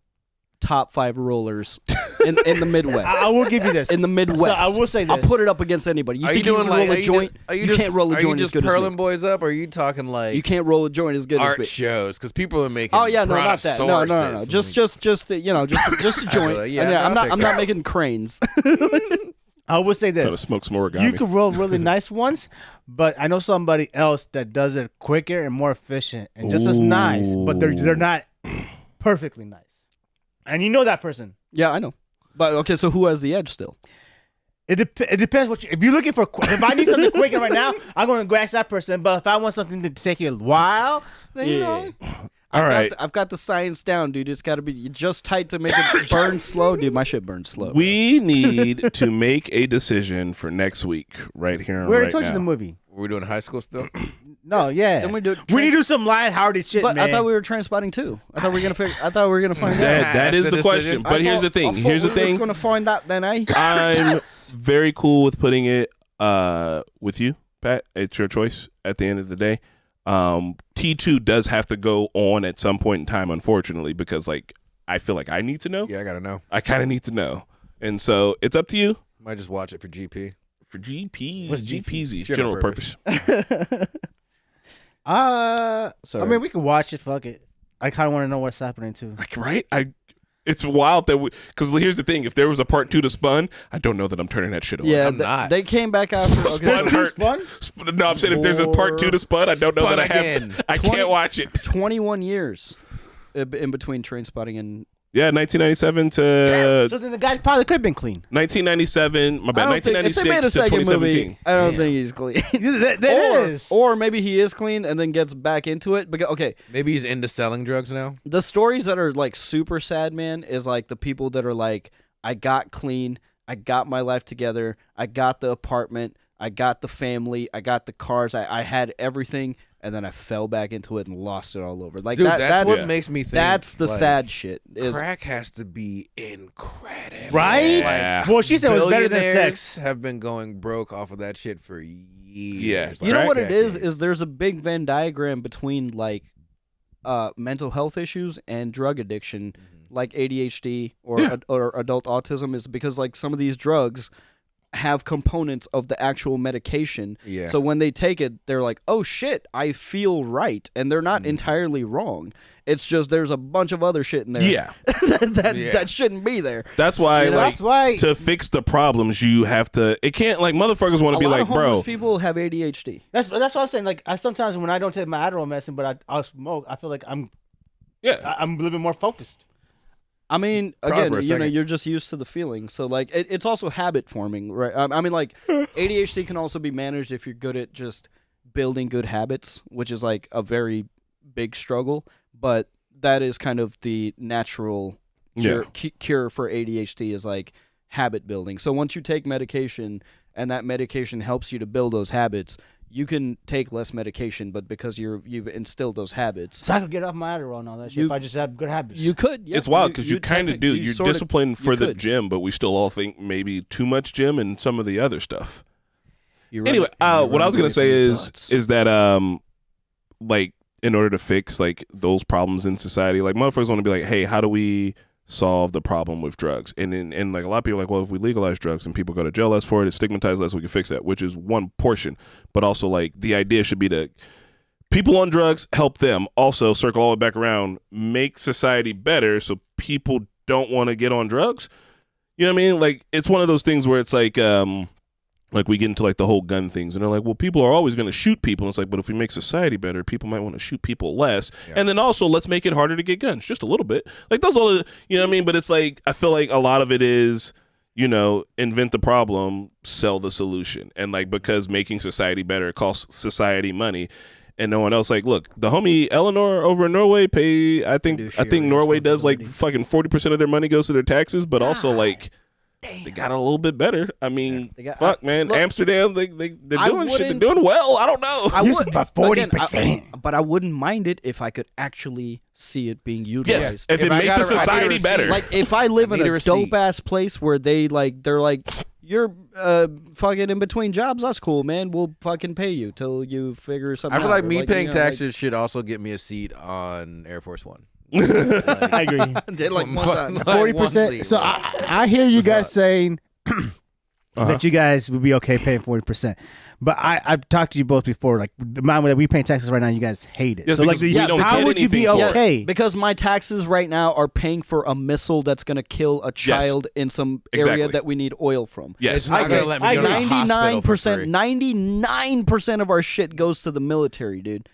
top 5 rollers in the Midwest. I will give you this. In the Midwest. So I will say this. I'll put it up against anybody. You Are you think you doing can like roll a joint? Are You can't roll a Are joint you as just good as me. pearling boys up, or are you talking like You can't roll a joint as good as art me. shows? Because people are making. Oh yeah, no, not that. No. brontosauruses Just a joint. Yeah, I'm I'll take not that. making cranes. I will say Trying to this. smoke some origami. You could roll really nice ones, but I know somebody else that does it quicker and more efficient and just as nice, but they're not perfectly nice. And you know that person. Yeah, I know. But okay, so who has the edge still? It depends what if you're looking for. If I need something quick right now, I'm going to go ask that person. But if I want something to take you a while, then you know. All right. I've got the science down, dude. It's got to be just tight to make it burn slow, dude. My shit burns slow. We need to make a decision for next week, right here and We already right told now. you the movie. Were we doing high school still? No, yeah. Then we do We need to do some lighthearted shit, But man. I thought we were Trainspotting too. I thought we were gonna find out. That is That's the the question. decision. But here's the thing. Here's the We thing. was gonna find out then, eh? I'm very cool with putting it with you, Pat. It's your choice at the end of the day. T2 does have to go on at some point in time, unfortunately, because like I feel like I need to know. Yeah, I gotta know. I kind of need to know. And so it's up to you. Might just watch it for GP. For GP, What's GPZ, General general purpose. Sorry. I mean, we can watch it. Fuck it. I kind of want to know what's happening too. Like, right? It's wild that because here's the thing: if there was a part 2 to Spun, I don't know that I'm turning that shit on. yeah, I'm not. they came back after. Spun Okay, hurt. Fun? No, I'm saying if there's a part 2 to Spun, I don't know Spun that I have. again. I 20 can't watch it. 21 years in between Trainspotting and. Yeah, 1997 to So then the guy probably could have been clean. 1997. My bad. I don't think- if they 1996 made a to second 2017. movie, I don't think he's clean. That is. Or maybe he is clean and then gets back into it. Because okay, Maybe he's into selling drugs now. the stories that are like super sad, man, is like the people that are like, I got clean, I got my life together, I got the apartment, I got the family, I got the cars, I had everything, and then I fell back into it and lost it all over. Like Dude, that's that's what yeah. makes me think. that's the like, sad shit. Is Crack has to be incredible. Right? Yeah. Well, she said it was better than Billionaires sex. have been going broke off of that shit for years. Yeah. you know what it Crack is there's a big Venn diagram between like mental health issues and drug addiction, like ADHD or adult autism, is because like some of these drugs have components of the actual medication. Yeah. So when they take it, they're like, "Oh shit, I feel right," and they're not entirely wrong. It's just there's a bunch of other shit in there. Yeah. that shouldn't be there. That's why, like, That's why. to fix the problems, you have to. It can't like motherfuckers want to A be lot like, of homeless bro. people have ADHD. That's what I was saying. Like, I sometimes when I don't take my Adderall medicine, but I'll smoke, I feel like I'm Yeah. a little bit more focused. I mean, Probably again, for a you know, second. you're just used to the feeling. So, like, it's also habit forming, right? I mean, like, ADHD can also be managed if you're good at just building good habits, which is like a very big struggle. But that is kind of the natural cure for ADHD is like habit building. So once you take medication and that medication helps you to build those habits, you can take less medication, but because you've instilled those habits, So I could get off my Adderall and all that shit if I just have good habits. you could. Yeah, It's wild because you kind of do. you You're sorta- disciplined for you the could. gym, but we still all think maybe too much gym and some of the other stuff. You're right. Anyway, You're what I right. was gonna say Thoughts. is that like in order to fix like those problems in society, like motherfuckers want to be like, hey, how do we solve the problem with drugs? And like a lot of people are like, well, if we legalize drugs and people go to jail less for it, it's stigmatized less, we can fix that, which is one portion. But also like the idea should be to people on drugs, help them. Also circle all the way back around, make society better so people don't want to get on drugs. You know what I mean? Like it's one of those things where it's like we get into like the whole gun things and they're like, well, people are always going to shoot people. And it's like, but if we make society better, people might want to shoot people less. Yeah. And then also let's make it harder to get guns just a little bit. Like those all, you know what I mean? But it's like, I feel like a lot of it is, you know, invent the problem, sell the solution. And like, because making society better costs society money and no one else. Like, look, the homie Eleanor over in Norway I think Norway does like fucking 40% of their money goes to their taxes, but also like, they got a little bit better. I mean, fuck, man. look, Amsterdam, they're doing shit. They're wouldn't- doing well. I don't know. I Used would to about again, 40%. but I wouldn't mind it if I could actually see it being utilized. Yes, if If it I made got the a- I need a society receipt. better. Like if I live I in need a a receipt. dope ass place where they're like you're fucking in between jobs, that's cool, man. We'll fucking pay you till you figure something I feel out. like Or, me you paying know, taxes should also get me a seat on Air Force One. I agree. Like, did like one time. 40%. So I hear you guys saying that you guys would be okay paying 40%. But I've talked to you both before. Like the amount that we pay taxes right now, you guys hate it. Yes, so like, because we don't how get would you be anything for it. okay? Yes, because my taxes right now are paying for a missile that's going to kill a child in some area Exactly. that we need oil from. Yes. It's not gonna let me go to the hospital for free. 99% of our shit goes to the military, dude.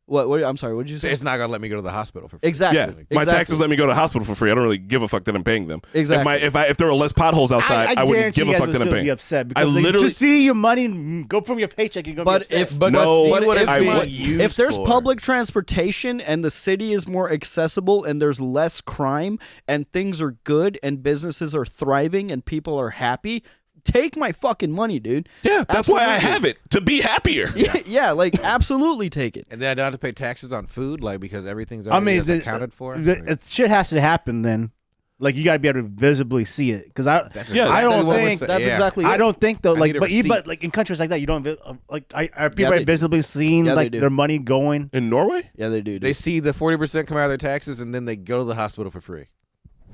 What? I'm sorry. What did you say? It's not gonna let me go to the hospital for free. Exactly. Yeah, my exactly. taxes let me go to the hospital for free. I don't really give a fuck that I'm paying them. Exactly. If there were less potholes outside, I wouldn't give a fuck that I'm paying. Be upset because I literally to see your money go from your paycheck, you're gonna But be upset. if But No, see but what if it's I being would- used if there's for. public transportation and the city is more accessible and there's less crime and things are good and businesses are thriving and people are happy, take my fucking money, dude. Yeah, that's why I Absolutely. have it, to be happier. Yeah, like absolutely take it. And then I don't have to pay taxes on food, like because everything's already accounted for. Shit has to happen then. Like you gotta be able to visibly see it because I That's Yeah, I don't what think was- That's yeah. exactly I it. don't think though I like need a but even receipt. like in countries like that you don't like are Yeah, people they do. visibly seeing Yeah, they like do. their money going. In Norway? Yeah, they do. They Dude. see the 40% come out of their taxes, and then they go to the hospital for free.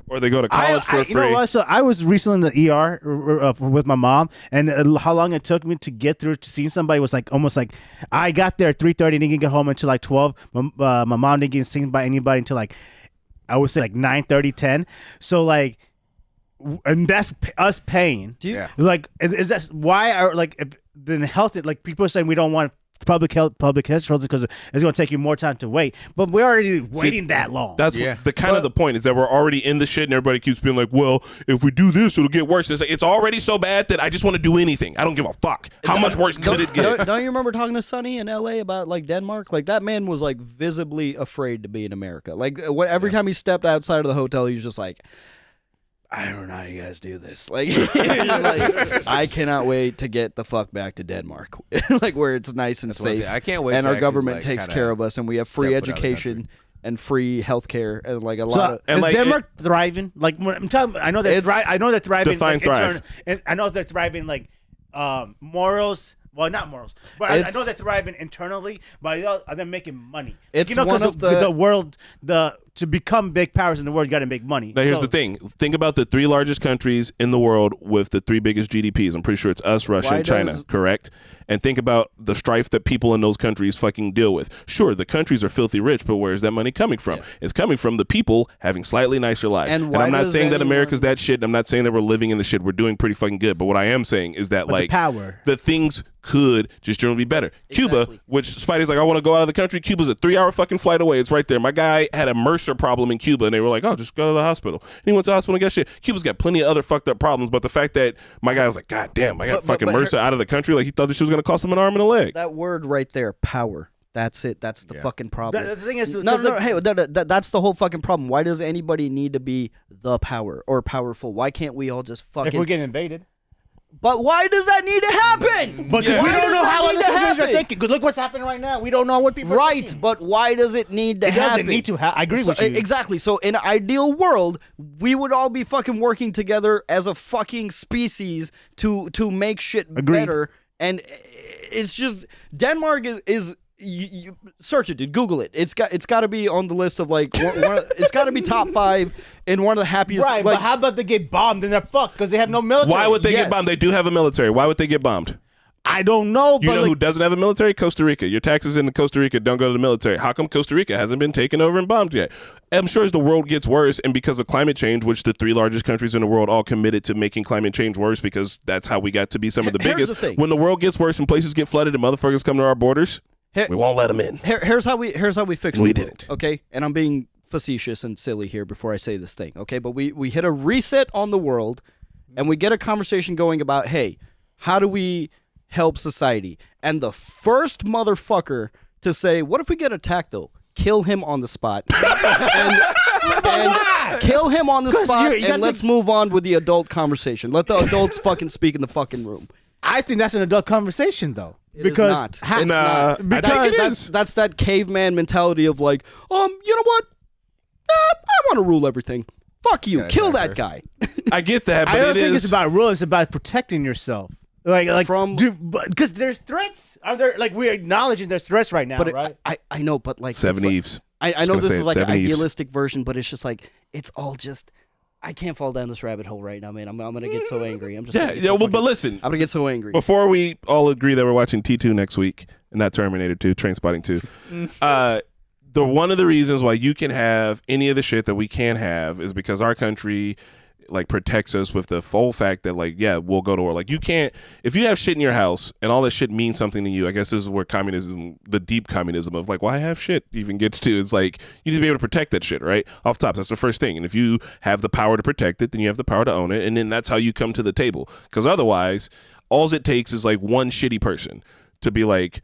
Or they go to college for You know free? what? So I was recently in the ER with my mom, and how long it took me to get through to seeing somebody was like almost like I got there at 3:30, didn't get home until like 12. My mom didn't get seen by anybody until like I would say like 9:30, 10. So like, and that's us paying. Do you- Yeah. Like, is that why are like if, then health? Like people are saying we don't want public health shelters because it's going to take you more time to wait. But we're already waiting that long. That's Yeah. the kind of the point is that we're already in the shit and everybody keeps being like, well, if we do this, it'll get worse. It's like, it's already so bad that I just want to do anything. I don't give a fuck. How much worse could it get? Don't you remember talking to Sonny in LA about like Denmark? Like that man was like visibly afraid to be in America. Like every time he stepped outside of the hotel, he was just like, I don't know how you guys do this. Like, I cannot wait to get the fuck back to Denmark, like where it's nice and That's one safe. thing. I can't wait and to our actually, government like, takes kinda care of us, and we have free step foot out of the education and free healthcare and like a So, lot of. And is like, Denmark thriving? Like when I'm talking, I know they're I know they're thriving. Define like, thrive. and I know they're thriving like morals. Well, not morals, but I know they're thriving internally. But they're making money. It's you know, one because of the- world, to become big powers in the world, you got to make money. Now, here's So- the thing. Think about the three largest countries in the world with the three biggest GDPs. I'm pretty sure it's us, Russia, Why and China, does- correct? And think about the strife that people in those countries fucking deal with. Sure, the countries are filthy rich, but where's that money coming from? It's coming from the people having slightly nicer lives. And And why I'm not does saying that anyone- America's that shit. I'm not saying that we're living in the shit. We're doing pretty fucking good. But what I am saying is that, But the like, power. the things could just generally be better. Cuba, Exactly. which Spidey's like, I want to go out of the country. Cuba's a 3-hour fucking flight away. It's right there. My guy had a MRSA problem in Cuba, and they were like, oh, just go to the hospital. And he went to the hospital and got shit. Cuba's got plenty of other fucked up problems, but the fact that my guy was like, God damn, I got But- fucking but MRSA out of the country, like he thought this shit was going to cost him an arm and a leg. That word right there, power. That's it. That's the fucking problem. The thing is, No, hey, that's the whole fucking problem. Why does anybody need to be the power or powerful? Why can't we all just if we're fucking? getting invaded. But why does that need to happen? Because Yeah. we Why don't does know that how need other to countries are happen? thinking. Because look what's happening right now. We don't know what people are Right, thinking. but why does it need to It happen? doesn't need to happen. I agree with you. Exactly. So in an ideal world, we would all be fucking working together as a fucking species to make shit Agreed. better. And it's just Denmark is you search it, dude. Google it. It's got to be on the list of like it's got to be top 5 in one of the happiest. Right, like, but how about they get bombed and they're fucked because they have no military? Why would they Yes. get bombed? They do have a military. Why would they get bombed? I don't know, You but know like, who doesn't have a military? Costa Rica. Your taxes in Costa Rica don't go to the military. How come Costa Rica hasn't been taken over and bombed yet? I'm sure as the world gets worse and because of climate change, which the 3 largest countries in the world all committed to making climate change worse because that's how we got to be some of the Here's biggest. the thing. When the world gets worse and places get flooded and motherfuckers come to our borders, Here- we won't let them in. Here's how we fix We the did world, it. okay? And I'm being facetious and silly here before I say this thing, okay? But we hit a reset on the world, and we get a conversation going about, hey, how do we help society? And the first motherfucker to say, what if we get attacked though? Kill him on the spot. and kill him on the spot, you got and let's move on with the adult conversation. Let the adults fucking speak in the fucking room. I think that's an adult conversation, though. It is because not. ha- It's Nah, not. I think Because it that's, is. that's that caveman mentality of like, you know what? I want to rule everything. Fuck you. Gotta Kill die that first. guy. I get that, but I don't it think is. it's about rules. It's about protecting yourself. Like From- because there's threats. Are there like we're acknowledging there's threats right now, But right? I know, but like Seven it's like- Eves. I Just know gonna this say is it, like an 7 Eves. idealistic version, but it's just like it's all just. I can't fall down this rabbit hole right now, man. I'm gonna get so angry. I'm just. Yeah, gonna get yeah. so Well, but fucking- listen, I'm gonna get so angry. before we all agree that we're watching T2 next week and not Terminator 2, Trainspotting 2, one of the reasons why you can have any of the shit that we can't have is because our country like protects us with the full fact that like, yeah, we'll go to war. Like you can't, if you have shit in your house and all that shit means something to you, I guess this is where communism, the deep communism of like why have shit even gets to. It's like you need to be able to protect that shit, right? Off top, that's the first thing. And if you have the power to protect it, then you have the power to own it, and then that's how you come to the table. Because otherwise, all it takes is like one shitty person to be like,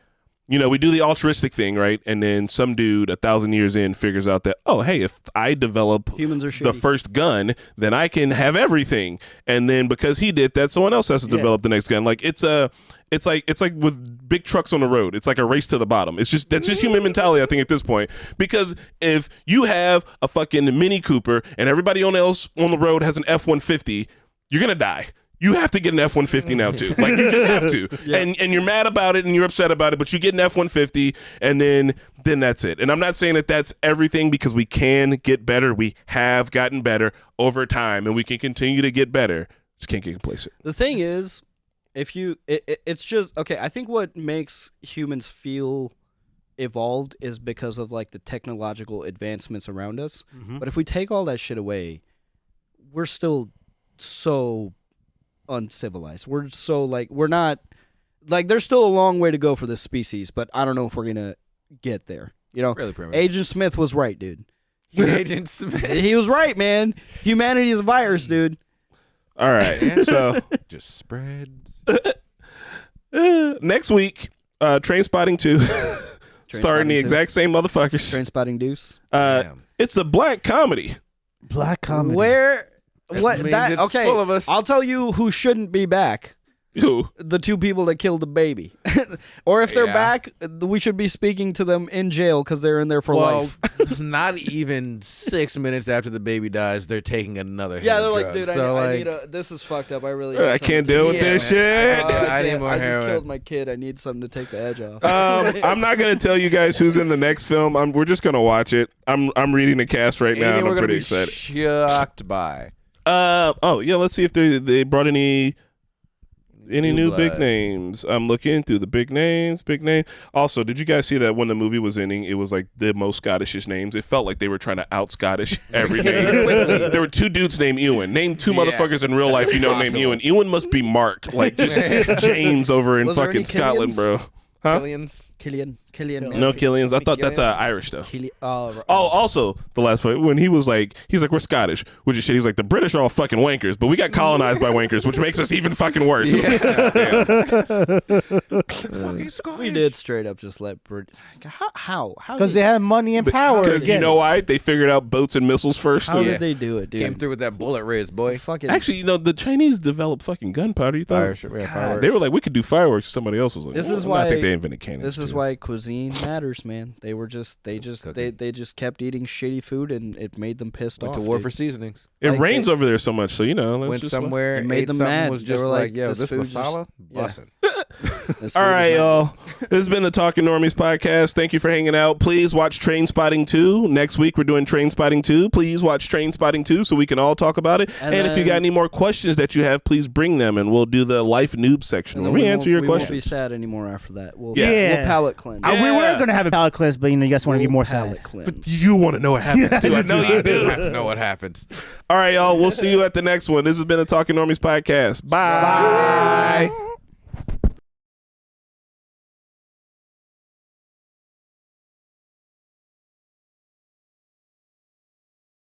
you know, we do the altruistic thing, right? And then some dude 1,000 years in figures out that, oh, hey, if I develop Humans are the shitty. first gun, then I can have everything. And then because he did that, someone else has to develop the next gun. Like it's like with big trucks on the road. It's like a race to the bottom. That's just human mentality, I think, at this point. Because if you have a fucking Mini Cooper and everybody else on the road has an F-150, you're gonna die. You have to get an F-150 now too. Like you just have to. And you're mad about it and you're upset about it, but you get an F-150 and then that's it. And I'm not saying that that's everything, because we can get better. We have gotten better over time and we can continue to get better. Just can't get complacent. The thing is, if you, it's just, okay, I think what makes humans feel evolved is because of like the technological advancements around us. Mhm. But if we take all that shit away, we're still so uncivilized. We're so like, we're not, like, there's still a long way to go for this species, but I don't know if we're gonna get there. You know, Really primitive. Agent Smith was right, dude. Agent Smith. He was right, man. Humanity is a virus, dude. All right. So Just spreads. next week, Trainspotting 2, starring the 2. exact same motherfuckers. Trainspotting Deuce. Damn. It's a black comedy. Black comedy. Where? What? means That it's okay? full of us. I'll tell you who shouldn't be back. Who? The 2 people that killed the baby. Or if they're Yeah. back, we should be speaking to them in jail because they're in there for life. Not even 6 minutes after the baby dies, they're taking another hit Yeah, of they're like, drugs. dude, So, I like, need a. This is fucked up. I really. I need can't something deal to with take this the edge shit. off. I need more I just heroin. killed my kid. I need something to take the edge off. I'm not gonna tell you guys who's in the next film. We're just gonna watch it. I'm reading the cast right now, anything and we're I'm gonna pretty be excited. shocked by. Oh yeah, let's see if they brought any new big blood. names. I'm looking through the big names. Also, did you guys see that when the movie was ending, it was like the most Scottishest names? It felt like they were trying to out Scottish every name. There were 2 dudes named Ewan. Name 2 Yeah. motherfuckers in real life you know named Impossible. Ewan. Ewan must be Mark, like just James over in Was there fucking any Scotland, Killians? bro. Huh? Killians. Killian. No Killians. I thought that's Irish though. Oh, Oh, also the last part when he's like we're Scottish, which is shit. He's like the British are all fucking wankers, but we got colonized by wankers, which makes us even fucking worse. we did straight up just let how Because they had money and power. Because you again. know why? They figured out boats and missiles first. how and- did they do it, dude? Came through with that bullet riz, boy. Fucking Actually, you know, the Chinese developed fucking gunpowder. You thought Fireworks. they were like, we could do fireworks. Somebody else was like, This well, is no, I why- think they invented cannons. This is too. why cuisine matters, man. They just kept eating shitty food and it made them pissed Went off. to war dude. for seasonings. it like rains they- over there so much. So you know, let's Went just, somewhere, It made ate them something, mad. was They just were like, like, yo, this this food just- masala, yeah. bussin'. This All food is right, mad. y'all. This has been the Talking Normies podcast. Thank you for hanging out. Please watch Trainspotting 2. Next week, we're doing Trainspotting 2. Please watch Trainspotting 2 so we can all talk about it. And if you got then- any more questions that you have, please bring them, and we'll do the life noob section And where then we answer your we won't be questions. sad anymore after that. We'll, Yeah. we'll palate cleanse. I- We were Yeah. going to have a palate cleanse, but you guys want to get more palate sad. cleanse. You want to know what happens, too. I know you I do do. have to know what happens. All right, y'all. We'll see you at the next one. This has been the Talking Normies podcast. Bye.